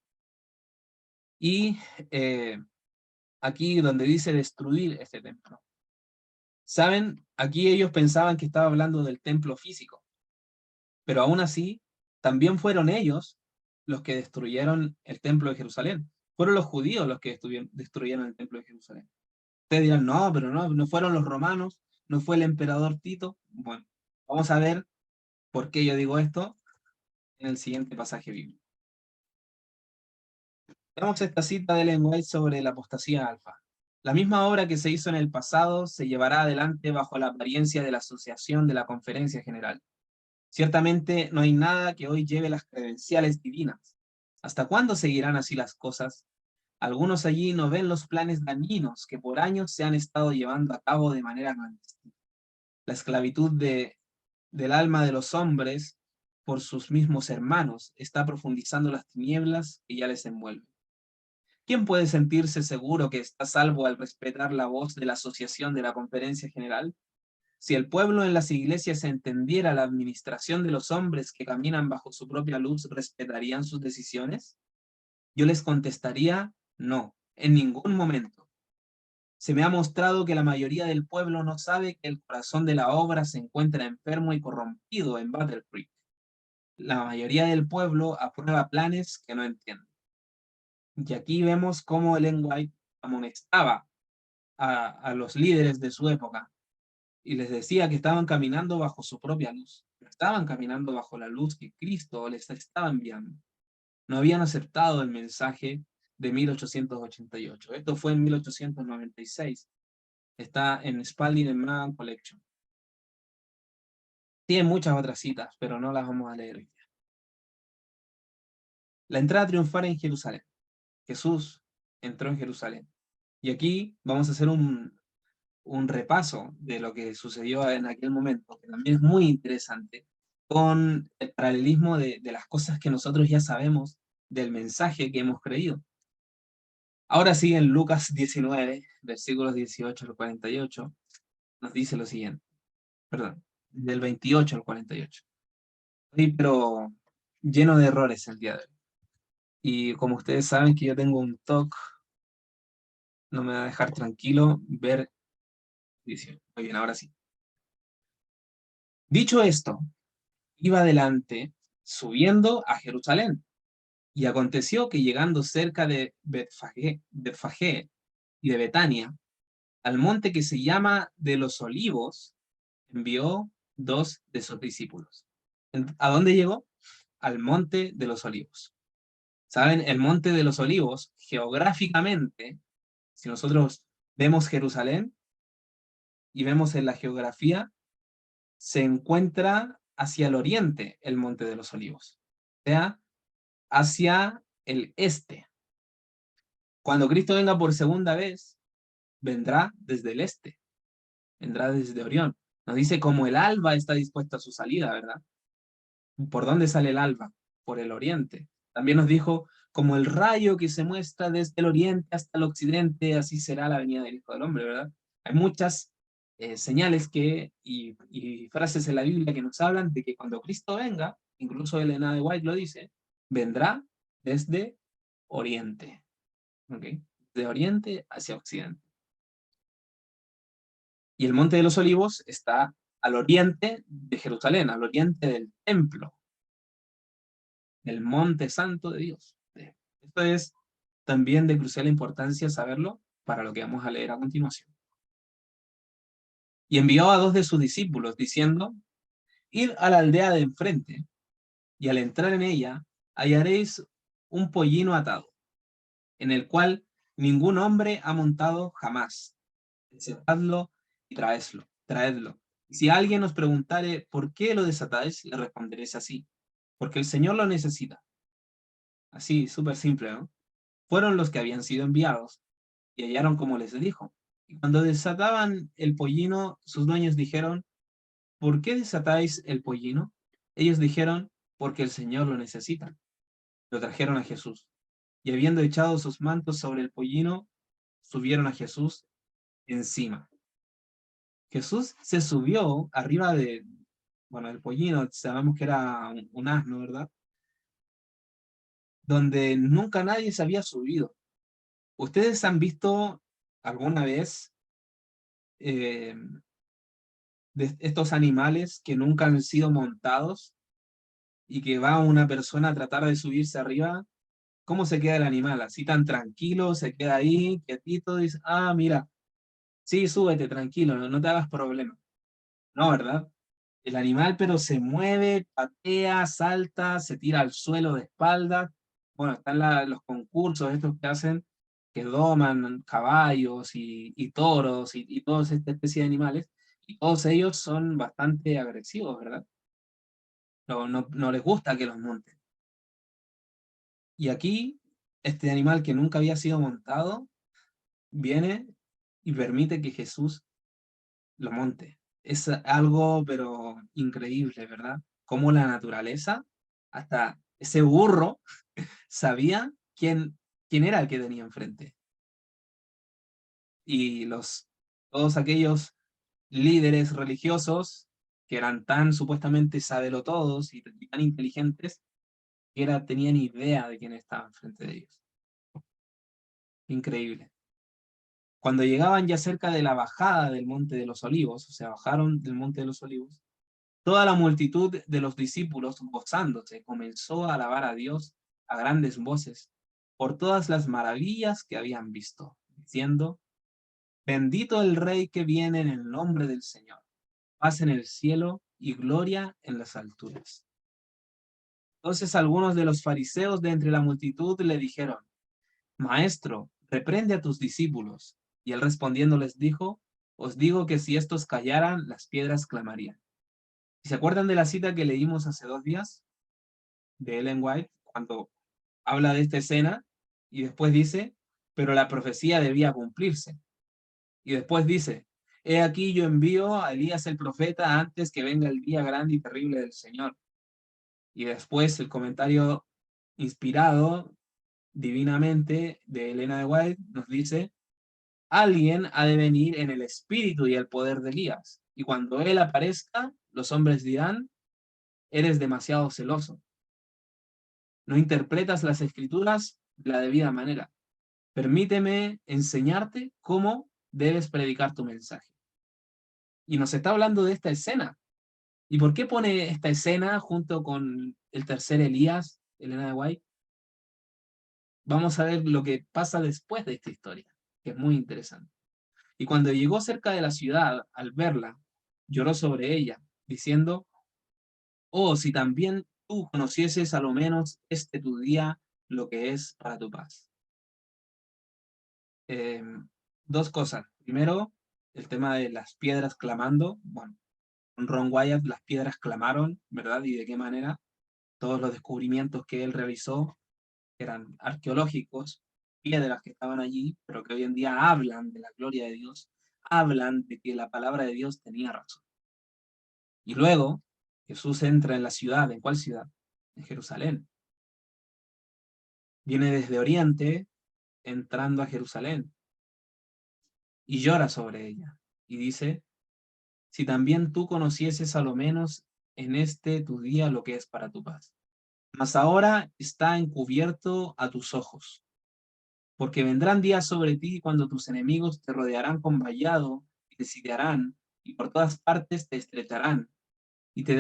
[SPEAKER 1] Y aquí donde dice destruir este templo. ¿Saben? Aquí ellos pensaban que estaba hablando del templo físico, Pero aún así, también fueron ellos los que destruyeron el templo de Jerusalén. Fueron los judíos los que destruyeron el templo de Jerusalén. Ustedes dirán, no, pero no fueron los romanos, no fue el emperador Tito. Bueno, vamos a ver por qué yo digo esto en el siguiente pasaje bíblico. Tenemos esta cita de Ellen White sobre la apostasía alfa. La misma obra que se hizo en el pasado se llevará adelante bajo la apariencia de la asociación de la Conferencia General. Ciertamente no hay nada que hoy lleve las credenciales divinas. ¿Hasta cuándo seguirán así las cosas? Algunos allí no ven los planes dañinos que por años se han estado llevando a cabo de manera clandestina. La esclavitud del alma de los hombres por sus mismos hermanos está profundizando las tinieblas que ya les envuelven. ¿Quién puede sentirse seguro que está salvo al respetar la voz de la Asociación de la Conferencia General? Si el pueblo en las iglesias entendiera la administración de los hombres que caminan bajo su propia luz, ¿respetarían sus decisiones? Yo les contestaría, no, en ningún momento. Se me ha mostrado que la mayoría del pueblo no sabe que el corazón de la obra se encuentra enfermo y corrompido en Battle Creek. La mayoría del pueblo aprueba planes que no entiende. Y aquí vemos cómo Ellen White amonestaba a los líderes de su época y les decía que estaban caminando bajo su propia luz. No estaban caminando bajo la luz que Cristo les estaba enviando. No habían aceptado el mensaje de 1888. Esto fue en 1896. Está en Spalding and Mann Collection. Tiene muchas otras citas, pero no las vamos a leer hoy. La entrada triunfal en Jerusalén. Jesús entró en Jerusalén. Y aquí vamos a hacer un repaso de lo que sucedió en aquel momento, que también es muy interesante, con el paralelismo de las cosas que nosotros ya sabemos del mensaje que hemos creído. Ahora sí, en Lucas 19, versículos 18 al 48, nos dice lo siguiente, perdón, del 28 al 48. Sí, pero lleno de errores el día de hoy. Y como ustedes saben que yo tengo un TOC, no me va a dejar tranquilo ver 18. Muy bien, ahora sí. Dicho esto, iba adelante, subiendo a Jerusalén. Y aconteció que llegando cerca de Betfagé y de Betania, al monte que se llama de los Olivos, envió dos de sus discípulos. ¿A dónde llegó? Al monte de los Olivos. ¿Saben? El monte de los Olivos, geográficamente, si nosotros vemos Jerusalén y vemos en la geografía, se encuentra hacia el oriente el monte de los Olivos. O sea, hacia el este. Cuando Cristo venga por segunda vez, vendrá desde el este, vendrá desde Orión. Nos dice como el alba está dispuesta a su salida, ¿verdad? ¿Por dónde sale el alba? Por el oriente. También nos dijo, como el rayo que se muestra desde el oriente hasta el occidente, así será la venida del Hijo del Hombre, ¿verdad? Hay muchas señales y frases en la Biblia que nos hablan de que cuando Cristo venga, incluso Elena de White lo dice, vendrá desde oriente. ¿Ok? De oriente hacia occidente. Y el Monte de los Olivos está al oriente de Jerusalén, al oriente del templo, el Monte Santo de Dios. Esto es también de crucial importancia saberlo para lo que vamos a leer a continuación. Y envió a dos de sus discípulos, diciendo, id a la aldea de enfrente, y al entrar en ella hallaréis un pollino atado, en el cual ningún hombre ha montado jamás. Desatadlo y traedlo. Y si alguien os preguntare por qué lo desatáis, le responderéis así, porque el Señor lo necesita. Así, súper simple, ¿no? Fueron los que habían sido enviados y hallaron como les dijo. Y cuando desataban el pollino, sus dueños dijeron, ¿por qué desatáis el pollino? Ellos dijeron, porque el Señor lo necesita. Lo trajeron a Jesús. Y habiendo echado sus mantos sobre el pollino, subieron a Jesús encima. Jesús se subió arriba bueno, el pollino, sabemos que era un asno, ¿verdad? Donde nunca nadie se había subido. ¿Ustedes han visto alguna vez de estos animales que nunca han sido montados? y que va una persona a tratar de subirse arriba, ¿cómo se queda el animal? Así tan tranquilo, se queda ahí, quietito, dice, ah, mira, sí, súbete, tranquilo, no te hagas problema. No, ¿verdad? El animal, pero se mueve, patea, salta, se tira al suelo de espalda. Bueno, están los concursos estos que hacen, que doman caballos y toros y toda esta especie de animales, y todos ellos son bastante agresivos, ¿verdad? No les gusta que los monten. Y aquí, este animal que nunca había sido montado, viene y permite que Jesús lo monte. Es algo, pero increíble, ¿verdad? Cómo la naturaleza, hasta ese burro, sabía quién era el que tenía enfrente. Y todos aquellos líderes religiosos que eran tan supuestamente sabelotodos y tan inteligentes, que tenían idea de quién estaba enfrente de ellos. Increíble. Cuando llegaban ya cerca de la bajada del Monte de los Olivos, o sea, bajaron del Monte de los Olivos, toda la multitud de los discípulos, gozándose, comenzó a alabar a Dios a grandes voces por todas las maravillas que habían visto, diciendo, bendito el Rey que viene en el nombre del Señor, paz en el cielo y gloria en las alturas. Entonces algunos de los fariseos de entre la multitud le dijeron, Maestro, reprende a tus discípulos. Y él respondiendo les dijo, os digo que si estos callaran, las piedras clamarían. ¿Y se acuerdan de la cita que leímos hace 2 días de Ellen White, cuando habla de esta escena y después dice, pero la profecía debía cumplirse? Y después dice, he aquí yo envío a Elías el profeta antes que venga el día grande y terrible del Señor. Y después el comentario inspirado divinamente de Elena de White nos dice, alguien ha de venir en el espíritu y el poder de Elías. Y cuando él aparezca, los hombres dirán, eres demasiado celoso. No interpretas las escrituras de la debida manera. Permíteme enseñarte cómo debes predicar tu mensaje. Y nos está hablando de esta escena. ¿Y por qué pone esta escena junto con el tercer Elías, Elena de White? Vamos a ver lo que pasa después de esta historia, que es muy interesante. Y cuando llegó cerca de la ciudad, al verla, lloró sobre ella, diciendo, oh, si también tú conocieses a lo menos este tu día, lo que es para tu paz. Eh, Dos cosas. Primero, el tema de las piedras clamando. Bueno, con Ron Wyatt las piedras clamaron, ¿verdad? Y de qué manera. Todos los descubrimientos que él realizó eran arqueológicos, piedras que estaban allí, pero que hoy en día hablan de la gloria de Dios, hablan de que la palabra de Dios tenía razón. Y luego Jesús entra en la ciudad. ¿En cuál ciudad? En Jerusalén. Viene desde Oriente entrando a Jerusalén y llora sobre ella. Y dice, si también tú conocieses a lo menos en este tu día lo que es para tu paz. Mas ahora está encubierto a tus ojos, porque vendrán días sobre ti cuando tus enemigos te rodearán con vallado y te sitiarán, y por todas partes te estrecharán, y te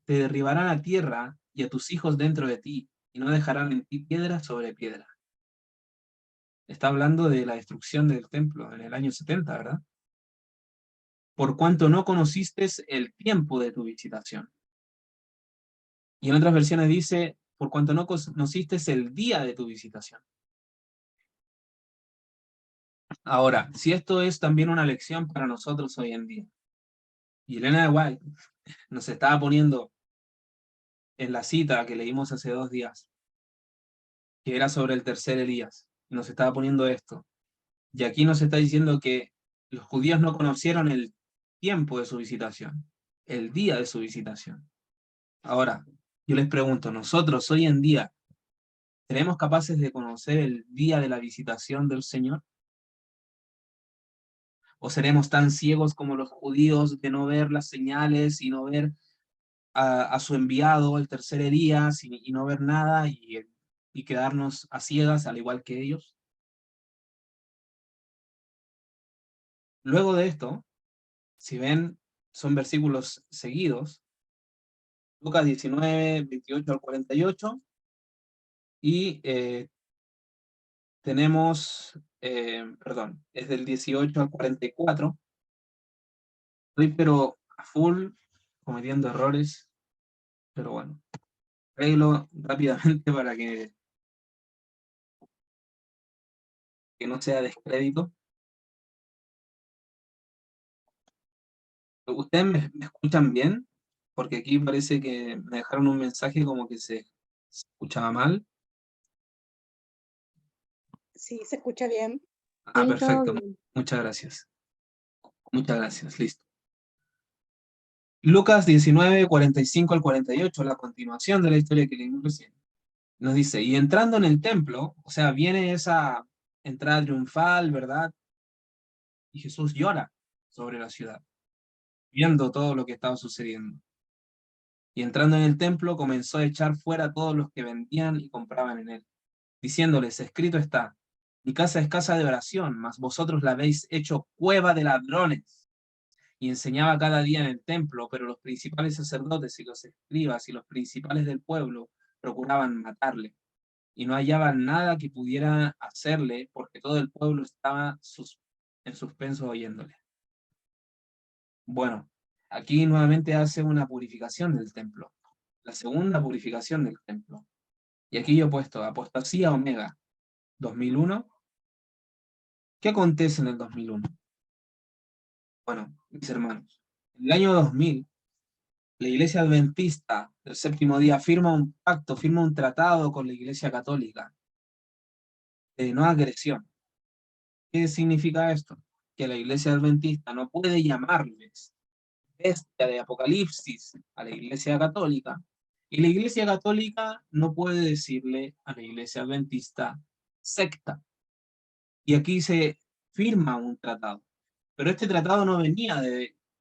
[SPEAKER 1] derribarán a tierra y a tus hijos dentro de ti, y no dejarán en ti piedra sobre piedra. Está hablando de la destrucción del templo en el año 70, ¿verdad? Por cuanto no conociste el tiempo de tu visitación. Y en otras versiones dice, por cuanto no conociste el día de tu visitación. Ahora, si esto es también una lección para nosotros hoy en día, y Elena de White nos estaba poniendo en la cita que leímos hace 2 días, que era sobre el tercer Elías, nos estaba poniendo esto, y aquí nos está diciendo que los judíos no conocieron el tiempo de su visitación, el día de su visitación. Ahora, yo les pregunto, ¿nosotros hoy en día seremos capaces de conocer el día de la visitación del Señor? ¿O seremos tan ciegos como los judíos de no ver las señales y no ver a su enviado, el tercer Elías, y no ver nada y quedarnos a ciegas al igual que ellos? Luego de esto, si ven, son versículos seguidos, Lucas 19, 28 al 48, y tenemos, perdón, es del 18 al 44. Estoy pero a full, cometiendo errores, pero bueno, arreglo rápidamente para que no sea descrédito. ¿Ustedes me escuchan bien? Porque aquí parece que me dejaron un mensaje como que se escuchaba mal.
[SPEAKER 2] Sí, se escucha bien.
[SPEAKER 1] Ah,
[SPEAKER 3] Sí, todo
[SPEAKER 1] perfecto.
[SPEAKER 3] bien.
[SPEAKER 1] Muchas gracias. Muchas gracias. Listo. Lucas 19, 45 al 48, la continuación de la historia que leímos recién. Nos dice, y entrando en el templo, o sea, viene esa entrada triunfal, ¿verdad? Y Jesús llora sobre la ciudad, viendo todo lo que estaba sucediendo. Y entrando en el templo, comenzó a echar fuera a todos los que vendían y compraban en él, diciéndoles, escrito está, mi casa es casa de oración, mas vosotros la habéis hecho cueva de ladrones. Y enseñaba cada día en el templo, pero los principales sacerdotes y los escribas y los principales del pueblo procuraban matarle, y no hallaban nada que pudiera hacerle, porque todo el pueblo estaba en suspenso oyéndole. Bueno, aquí nuevamente hace una purificación del templo, la segunda purificación del templo. Y aquí yo he puesto apostasía omega 2001. ¿Qué acontece en el 2001? Bueno, mis hermanos, en el año 2000, la Iglesia Adventista del Séptimo Día firma un pacto, firma un tratado con la Iglesia Católica de no agresión. ¿Qué significa esto? Que la Iglesia Adventista no puede llamarles bestia de Apocalipsis a la Iglesia Católica, y la Iglesia Católica no puede decirle a la Iglesia Adventista secta. Y aquí se firma un tratado. Pero este tratado no venía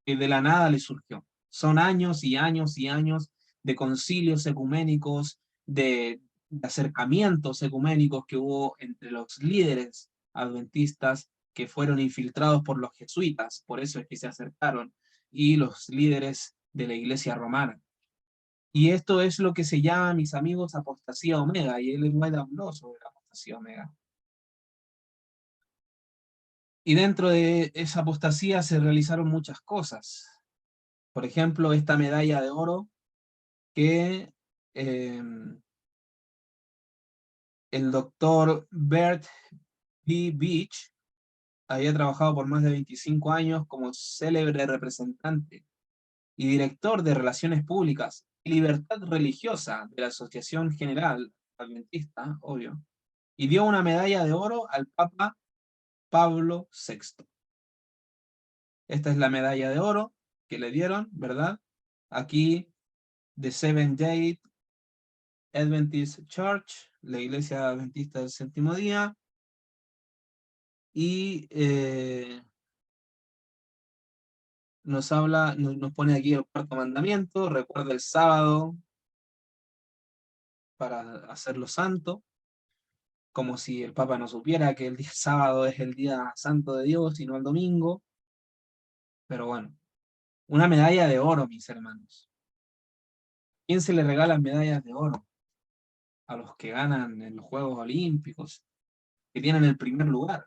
[SPEAKER 1] que de la nada le surgió. Son años y años y años de concilios ecuménicos, de acercamientos ecuménicos que hubo entre los líderes adventistas que fueron infiltrados por los jesuitas, por eso es que se acercaron, y los líderes de la iglesia romana. Y esto es lo que se llama, mis amigos, apostasía omega, y Ellen White habló sobre la apostasía omega. Y dentro de esa apostasía se realizaron muchas cosas. Por ejemplo, esta medalla de oro que eh, el doctor Bert B. Beach había trabajado por más de 25 años como célebre representante y director de Relaciones Públicas y Libertad Religiosa de la Asociación General Adventista, obvio, y dio una medalla de oro al Papa Pablo VI. Esta es la medalla de oro que le dieron, ¿verdad? Aquí, The Seventh Day Adventist Church, la Iglesia Adventista del Séptimo Día, y nos pone aquí el cuarto mandamiento, recuerda el sábado para hacerlo santo, como si el Papa no supiera que el día sábado es el día santo de Dios y no el domingo, pero bueno, una medalla de oro, mis hermanos. ¿Quién se le regala medallas de oro? A los que ganan en los Juegos Olímpicos, que tienen el primer lugar.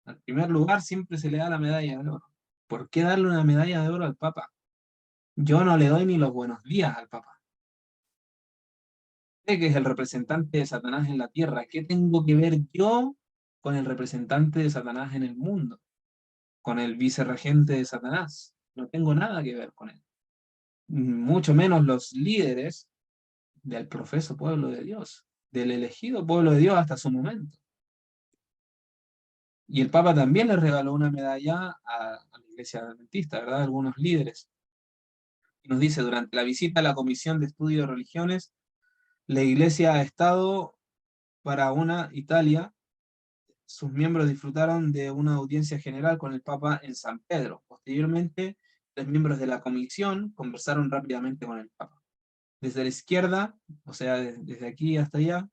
[SPEAKER 1] Al primer lugar siempre se le da la medalla de oro. ¿Por qué darle una medalla de oro al Papa? Yo no le doy ni los buenos días al Papa. Usted que es el representante de Satanás en la tierra, ¿qué tengo que ver yo con el representante de Satanás en el mundo? Con el vicerregente de Satanás. No tengo nada que ver con él. Mucho menos los líderes del profeso pueblo de Dios, del elegido pueblo de Dios hasta su momento. Y el Papa también le regaló una medalla a la iglesia adventista, ¿verdad? Algunos líderes. Y nos dice, durante la visita a la Comisión de Estudio de Religiones, la iglesia ha estado para una Italia. Sus miembros disfrutaron de una audiencia general con el Papa en San Pedro. Posteriormente, los miembros de la comisión conversaron rápidamente con el Papa. Desde la izquierda, o sea, desde aquí hasta allá,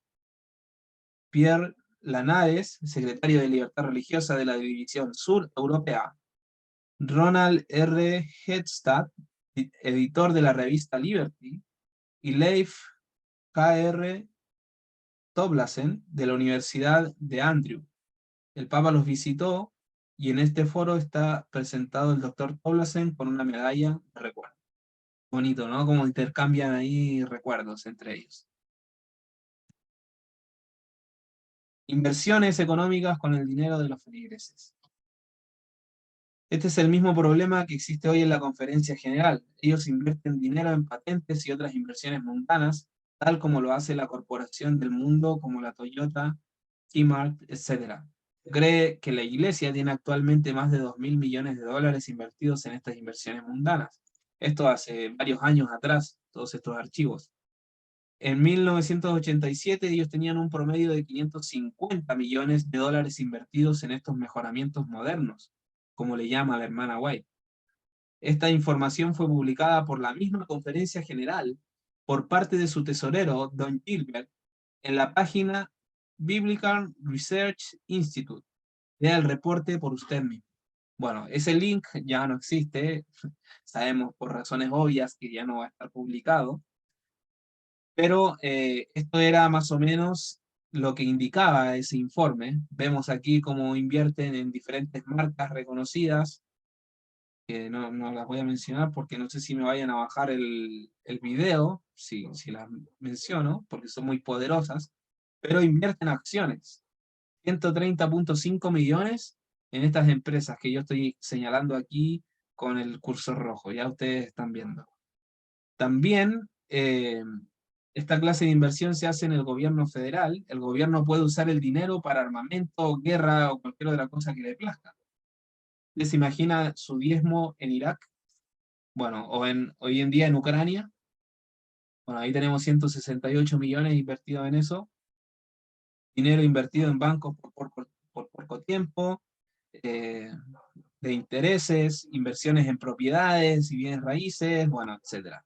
[SPEAKER 1] Pierre Lanares, secretario de Libertad Religiosa de la División Sur Europea, Ronald R. Hedstad, editor de la revista Liberty, y Leif K.R. Toblasen, de la Universidad de Andrew. El Papa los visitó, y en este foro está presentado el doctor Toblasen con una medalla de recuerdo. Bonito, ¿no? Como intercambian ahí recuerdos entre ellos. Inversiones económicas con el dinero de los feligreses. Este es el mismo problema que existe hoy en la conferencia general. Ellos invierten dinero en patentes y otras inversiones mundanas, tal como lo hace la corporación del mundo como la Toyota, Kmart, etc. Se cree que la Iglesia tiene actualmente más de 2.000 millones de dólares invertidos en estas inversiones mundanas. Esto hace varios años atrás, todos estos archivos. En 1987 ellos tenían un promedio de 550 millones de dólares invertidos en estos mejoramientos modernos, como le llama la hermana White. Esta información fue publicada por la misma conferencia general por parte de su tesorero, Don Gilbert, en la página Biblical Research Institute. Lea el reporte por usted mismo. Bueno, ese link ya no existe, sabemos por razones obvias que ya no va a estar publicado, pero esto era más o menos lo que indicaba ese informe. Vemos aquí cómo invierten en diferentes marcas reconocidas, que no las voy a mencionar porque no sé si me vayan a bajar el video, si las menciono, porque son muy poderosas, pero invierten acciones. 130.5 millones en estas empresas que yo estoy señalando aquí con el cursor rojo, ya ustedes están viendo. También esta clase de inversión se hace en el gobierno federal. El gobierno puede usar el dinero para armamento, guerra o cualquier otra cosa que le plazca. ¿Les imagina su diezmo en Irak? Bueno, hoy en día en Ucrania. Bueno, ahí tenemos 168 millones invertidos en eso. Dinero invertido en bancos por poco tiempo, de intereses, inversiones en propiedades y bienes raíces, bueno, etcétera.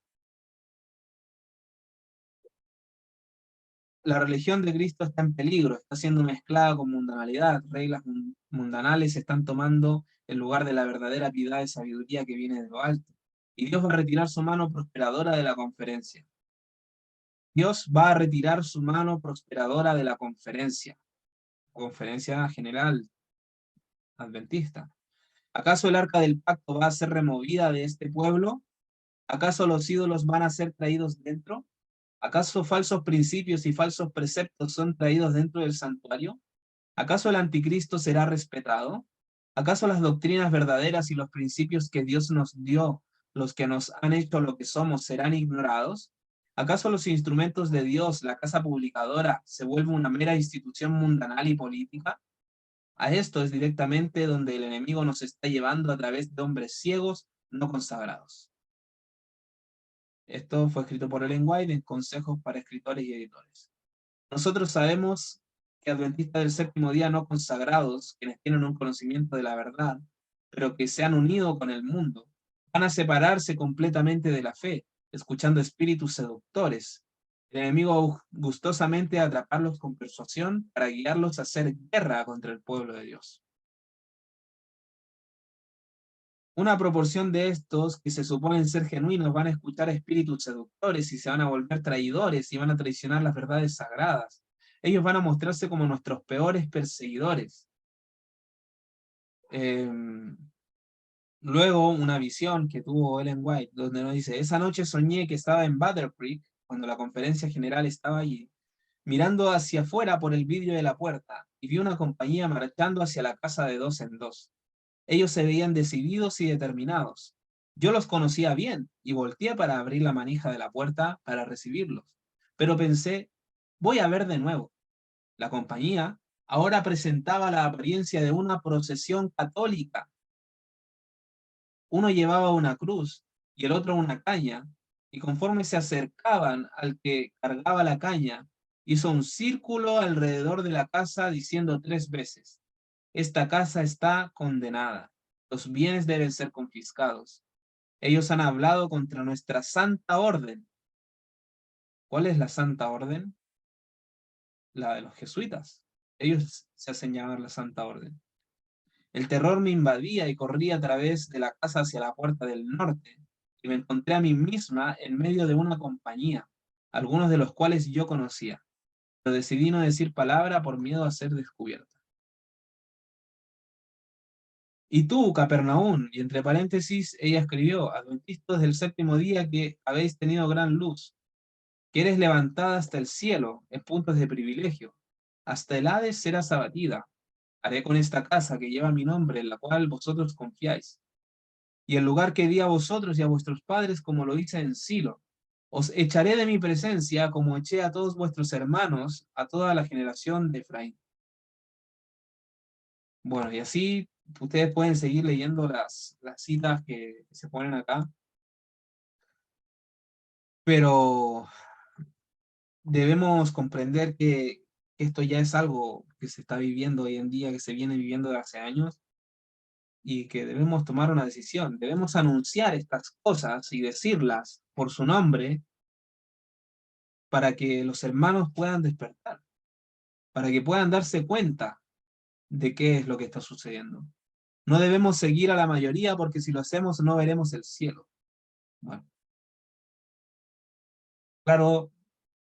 [SPEAKER 1] La religión de Cristo está en peligro, está siendo mezclada con mundanalidad, reglas mundanales están tomando el lugar de la verdadera piedad y sabiduría que viene de lo alto. Y Dios va a retirar su mano prosperadora de la conferencia. Dios va a retirar su mano prosperadora de la conferencia general adventista. ¿Acaso el arca del pacto va a ser removida de este pueblo? ¿Acaso los ídolos van a ser traídos dentro? ¿Acaso falsos principios y falsos preceptos son traídos dentro del santuario? ¿Acaso el anticristo será respetado? ¿Acaso las doctrinas verdaderas y los principios que Dios nos dio, los que nos han hecho lo que somos, serán ignorados? ¿Acaso los instrumentos de Dios, la casa publicadora, se vuelven una mera institución mundanal y política? A esto es directamente donde el enemigo nos está llevando a través de hombres ciegos no consagrados. Esto fue escrito por Ellen White en Consejos para Escritores y Editores. Nosotros sabemos que adventistas del séptimo día no consagrados, quienes tienen un conocimiento de la verdad, pero que se han unido con el mundo, van a separarse completamente de la fe, escuchando espíritus seductores. El enemigo gustosamente atraparlos con persuasión para guiarlos a hacer guerra contra el pueblo de Dios. Una proporción de estos, que se suponen ser genuinos, van a escuchar espíritus seductores y se van a volver traidores y van a traicionar las verdades sagradas. Ellos van a mostrarse como nuestros peores perseguidores. Luego, una visión que tuvo Ellen White, donde nos dice, esa noche soñé que estaba en Battle Creek, cuando la conferencia general estaba allí, mirando hacia afuera por el vidrio de la puerta, y vi una compañía marchando hacia la casa de dos en dos. Ellos se veían decididos y determinados. Yo los conocía bien y volteé para abrir la manija de la puerta para recibirlos. Pero pensé, voy a ver de nuevo. La compañía ahora presentaba la apariencia de una procesión católica. Uno llevaba una cruz y el otro una caña, y conforme se acercaban al que cargaba la caña, hizo un círculo alrededor de la casa diciendo 3 veces, esta casa está condenada. Los bienes deben ser confiscados. Ellos han hablado contra nuestra santa orden. ¿Cuál es la santa orden? La de los jesuitas. Ellos se hacen llamar la santa orden. El terror me invadía y corría a través de la casa hacia la puerta del norte. y me encontré a mí misma en medio de una compañía, algunos de los cuales yo conocía, pero decidí no decir palabra por miedo a ser descubierta. Y tú, Capernaún, y entre paréntesis ella escribió, adventistas del séptimo día que habéis tenido gran luz, que eres levantada hasta el cielo en puntos de privilegio, hasta el Hades serás abatida. Haré con esta casa que lleva mi nombre, en la cual vosotros confiáis, y el lugar que di a vosotros y a vuestros padres, como lo hice en Silo. Os echaré de mi presencia, como eché a todos vuestros hermanos, a toda la generación de Efraín. Bueno, y así ustedes pueden seguir leyendo las citas que se ponen acá, pero debemos comprender que esto ya es algo que se está viviendo hoy en día, que se viene viviendo de hace años, y que debemos tomar una decisión. Debemos anunciar estas cosas y decirlas por su nombre para que los hermanos puedan despertar, para que puedan darse cuenta de qué es lo que está sucediendo. No debemos seguir a la mayoría porque si lo hacemos no veremos el cielo. Bueno, claro,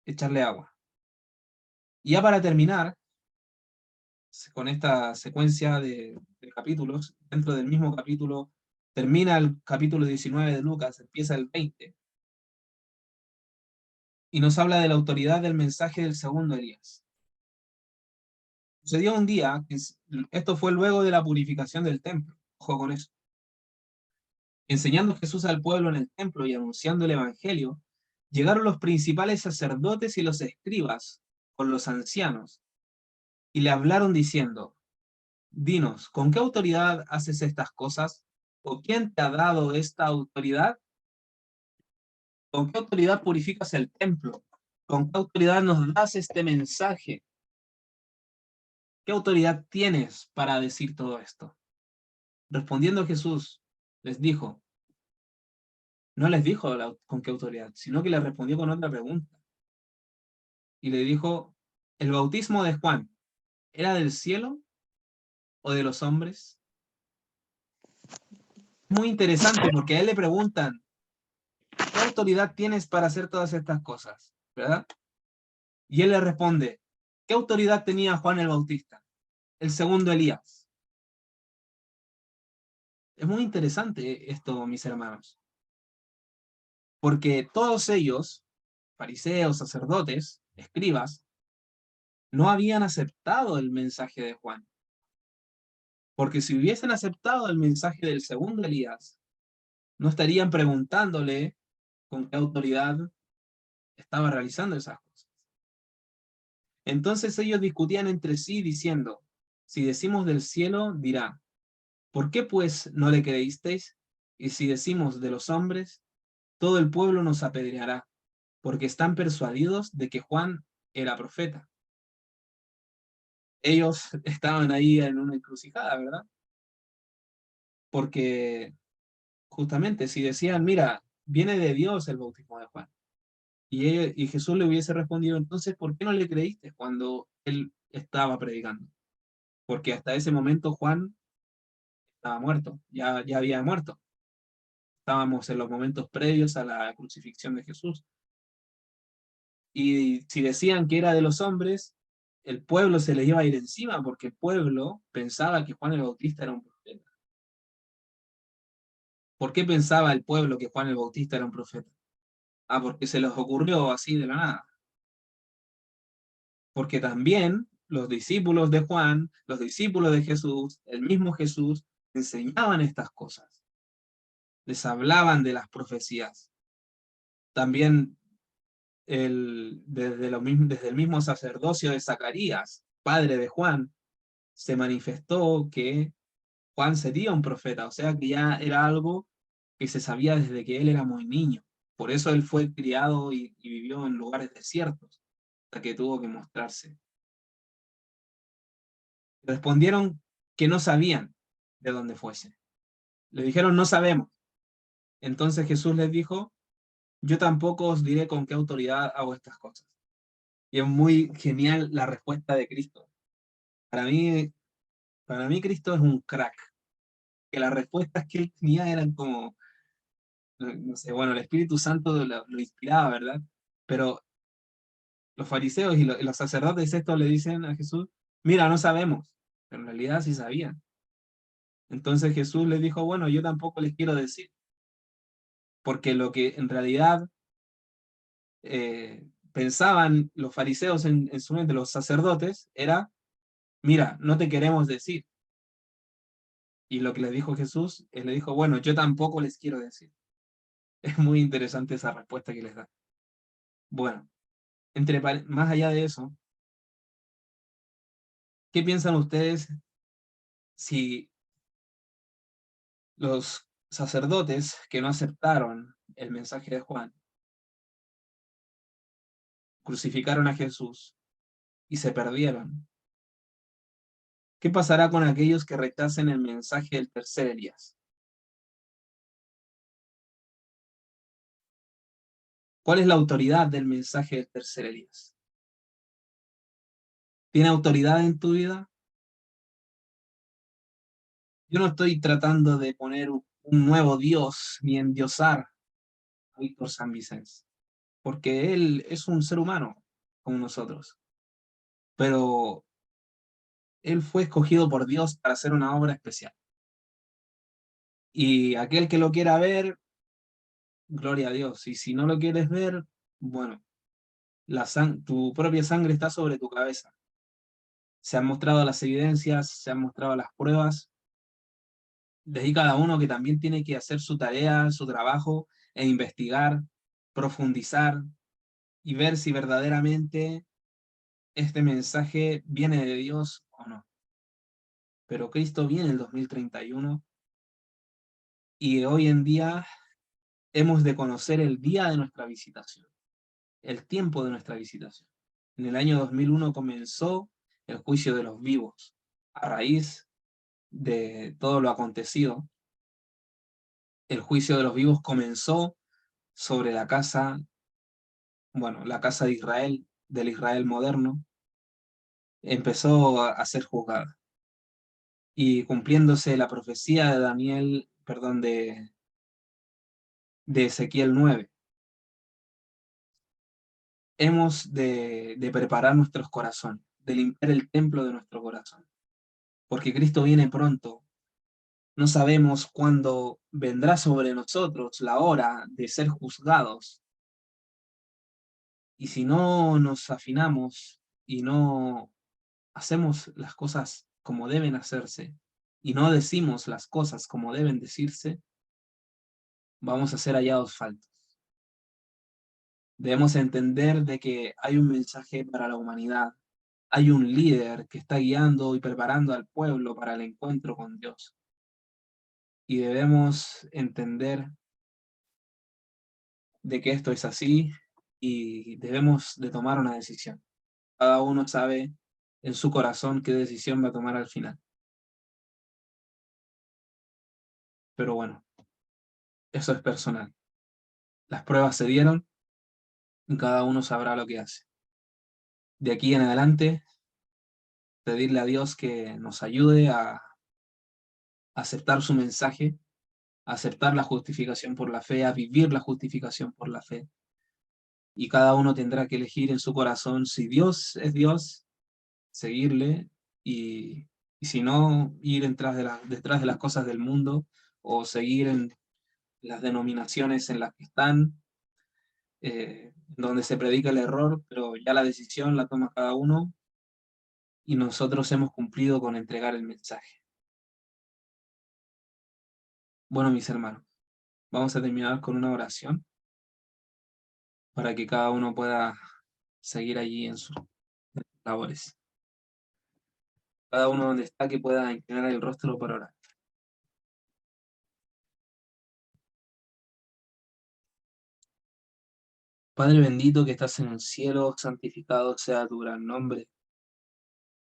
[SPEAKER 1] echarle agua. Y ya para terminar, con esta secuencia de capítulos, dentro del mismo capítulo, termina el capítulo 19 de Lucas, empieza el 20, y nos habla de la autoridad del mensaje del segundo Elías. Sucedió un día, esto fue luego de la purificación del templo, ojo con eso, enseñando Jesús al pueblo en el templo y anunciando el evangelio, llegaron los principales sacerdotes y los escribas con los ancianos y le hablaron diciendo, dinos, ¿con qué autoridad haces estas cosas? ¿O quién te ha dado esta autoridad? ¿Con qué autoridad purificas el templo? ¿Con qué autoridad nos das este mensaje? ¿Qué autoridad tienes para decir todo esto? Respondiendo Jesús, les dijo, no les dijo con qué autoridad, sino que les respondió con otra pregunta. Y le dijo, ¿el bautismo de Juan era del cielo o de los hombres? Muy interesante porque a él le preguntan, ¿qué autoridad tienes para hacer todas estas cosas? ¿Verdad? Y él le responde, ¿qué autoridad tenía Juan el Bautista? El segundo Elías. Es muy interesante esto, mis hermanos, porque todos ellos, fariseos, sacerdotes, escribas, no habían aceptado el mensaje de Juan. Porque si hubiesen aceptado el mensaje del segundo Elías, no estarían preguntándole con qué autoridad estaba realizando esas cosas. Entonces ellos discutían entre sí diciendo, si decimos del cielo, dirá, ¿por qué pues no le creísteis? Y si decimos de los hombres, todo el pueblo nos apedreará, porque están persuadidos de que Juan era profeta. Ellos estaban ahí en una encrucijada, ¿verdad? Porque justamente si decían, mira, viene de Dios el bautismo de Juan, y Jesús le hubiese respondido, entonces, ¿por qué no le creíste cuando él estaba predicando? Porque hasta ese momento Juan estaba muerto, ya había muerto. Estábamos en los momentos previos a la crucifixión de Jesús. Y si decían que era de los hombres, el pueblo se les iba a ir encima porque el pueblo pensaba que Juan el Bautista era un profeta. ¿Por qué pensaba el pueblo que Juan el Bautista era un profeta? Ah, porque se les ocurrió así de la nada. Porque también los discípulos de Juan, los discípulos de Jesús, el mismo Jesús, enseñaban estas cosas. Les hablaban de las profecías. También desde el mismo sacerdocio de Zacarías, padre de Juan, se manifestó que Juan sería un profeta, o sea que ya era algo que se sabía desde que él era muy niño. Por eso él fue criado y vivió en lugares desiertos, hasta que tuvo que mostrarse. Respondieron que no sabían de dónde fuese. Le dijeron, no sabemos. Entonces Jesús les dijo, yo tampoco os diré con qué autoridad hago estas cosas. Y es muy genial la respuesta de Cristo. Para mí, para mí Cristo es un crack. Que las respuestas que él tenía eran como, no sé, bueno, el Espíritu Santo lo inspiraba, ¿verdad? Pero los fariseos y los sacerdotes esto le dicen a Jesús, mira, no sabemos, pero en realidad sí sabían. Entonces Jesús les dijo, bueno, yo tampoco les quiero decir, porque lo que en realidad pensaban los fariseos en su mente, los sacerdotes, era, mira, no te queremos decir. Y lo que les dijo Jesús, él le dijo, bueno, yo tampoco les quiero decir. Es muy interesante esa respuesta que les da. Bueno, más allá de eso, ¿qué piensan ustedes si los sacerdotes que no aceptaron el mensaje de Juan crucificaron a Jesús y se perdieron? ¿Qué pasará con aquellos que rechacen el mensaje del tercer Elías? ¿Cuál es la autoridad del mensaje del tercer Elías? ¿Tiene autoridad en tu vida? Yo no estoy tratando de poner un nuevo Dios ni endiosar a Víctor San Vicente, porque él es un ser humano como nosotros, pero él fue escogido por Dios para hacer una obra especial. Y aquel que lo quiera ver, gloria a Dios. Y si no lo quieres ver, bueno, tu propia sangre está sobre tu cabeza. Se han mostrado las evidencias, se han mostrado las pruebas. De ahí cada uno que también tiene que hacer su tarea, su trabajo, e investigar, profundizar y ver si verdaderamente este mensaje viene de Dios o no. Pero Cristo viene en el 2031 y hoy en día hemos de conocer el día de nuestra visitación, el tiempo de nuestra visitación. En el año 2001 comenzó el juicio de los vivos. A raíz de todo lo acontecido, el juicio de los vivos comenzó sobre la casa, bueno, la casa de Israel, del Israel moderno, empezó a ser juzgada. Y cumpliéndose la profecía de Daniel, perdón, de Ezequiel 9, hemos de preparar nuestros corazones, de limpiar el templo de nuestro corazón, porque Cristo viene pronto. No sabemos cuándo vendrá sobre nosotros la hora de ser juzgados. Y si no nos afinamos y no hacemos las cosas como deben hacerse y no decimos las cosas como deben decirse, vamos a ser hallados faltos. Debemos entender de que hay un mensaje para la humanidad. Hay un líder que está guiando y preparando al pueblo para el encuentro con Dios. Y debemos entender de que esto es así y debemos de tomar una decisión. Cada uno sabe en su corazón qué decisión va a tomar al final. Pero bueno, eso es personal. Las pruebas se dieron y cada uno sabrá lo que hace. De aquí en adelante, pedirle a Dios que nos ayude a aceptar su mensaje, a aceptar la justificación por la fe, a vivir la justificación por la fe. Y cada uno tendrá que elegir en su corazón si Dios es Dios, seguirle, y, y si no, ir detrás de las cosas del mundo o seguir en las denominaciones en las que están, donde se predica el error, pero ya la decisión la toma cada uno y nosotros hemos cumplido con entregar el mensaje. Bueno, mis hermanos, vamos a terminar con una oración para que cada uno pueda seguir allí en sus labores. Cada uno donde está que pueda inclinar el rostro para orar. Padre bendito que estás en el cielo, santificado sea tu gran nombre.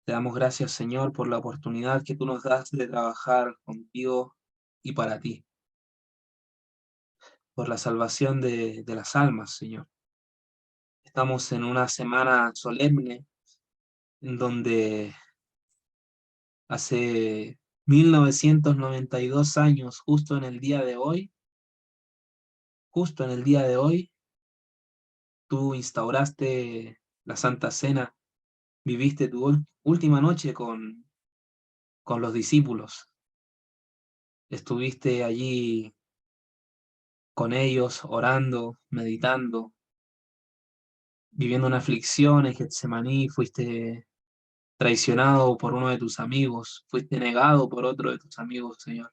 [SPEAKER 1] Te damos gracias, Señor, por la oportunidad que tú nos das de trabajar contigo y para ti, por la salvación de las almas, Señor. Estamos en una semana solemne en donde hace 1992 años, justo en el día de hoy, justo en el día de hoy, tú instauraste la Santa Cena, viviste tu última noche con los discípulos, estuviste allí con ellos, orando, meditando, viviendo una aflicción en Getsemaní, fuiste traicionado por uno de tus amigos, fuiste negado por otro de tus amigos, Señor.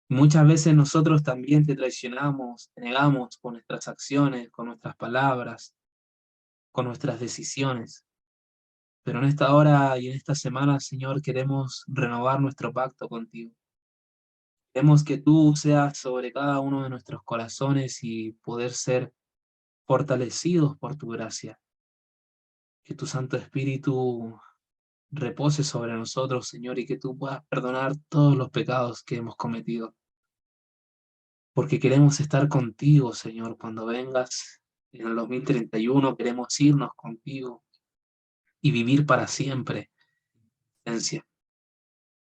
[SPEAKER 1] Muchas veces nosotros también te traicionamos, te negamos con nuestras acciones, con nuestras palabras, con nuestras decisiones. Pero en esta hora y en esta semana, Señor, queremos renovar nuestro pacto contigo. Queremos que tú seas sobre cada uno de nuestros corazones y poder ser fortalecidos por tu gracia. Que tu Santo Espíritu repose sobre nosotros, Señor, y que tú puedas perdonar todos los pecados que hemos cometido. Porque queremos estar contigo, Señor, cuando vengas en el 2031, queremos irnos contigo y vivir para siempre, esencia.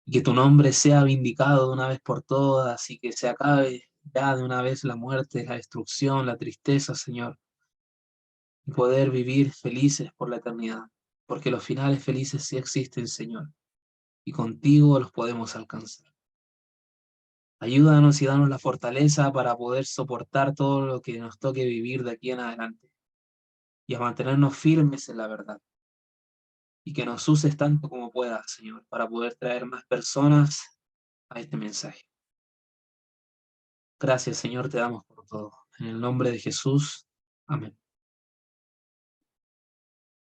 [SPEAKER 1] Y que tu nombre sea vindicado de una vez por todas y que se acabe ya de una vez la muerte, la destrucción, la tristeza, Señor, y poder vivir felices por la eternidad, porque los finales felices sí existen, Señor, y contigo los podemos alcanzar. Ayúdanos y danos la fortaleza para poder soportar todo lo que nos toque vivir de aquí en adelante y a mantenernos firmes en la verdad. Y que nos uses tanto como puedas, Señor, para poder traer más personas a este mensaje. Gracias, Señor, te damos por todo. En el nombre de Jesús. Amén.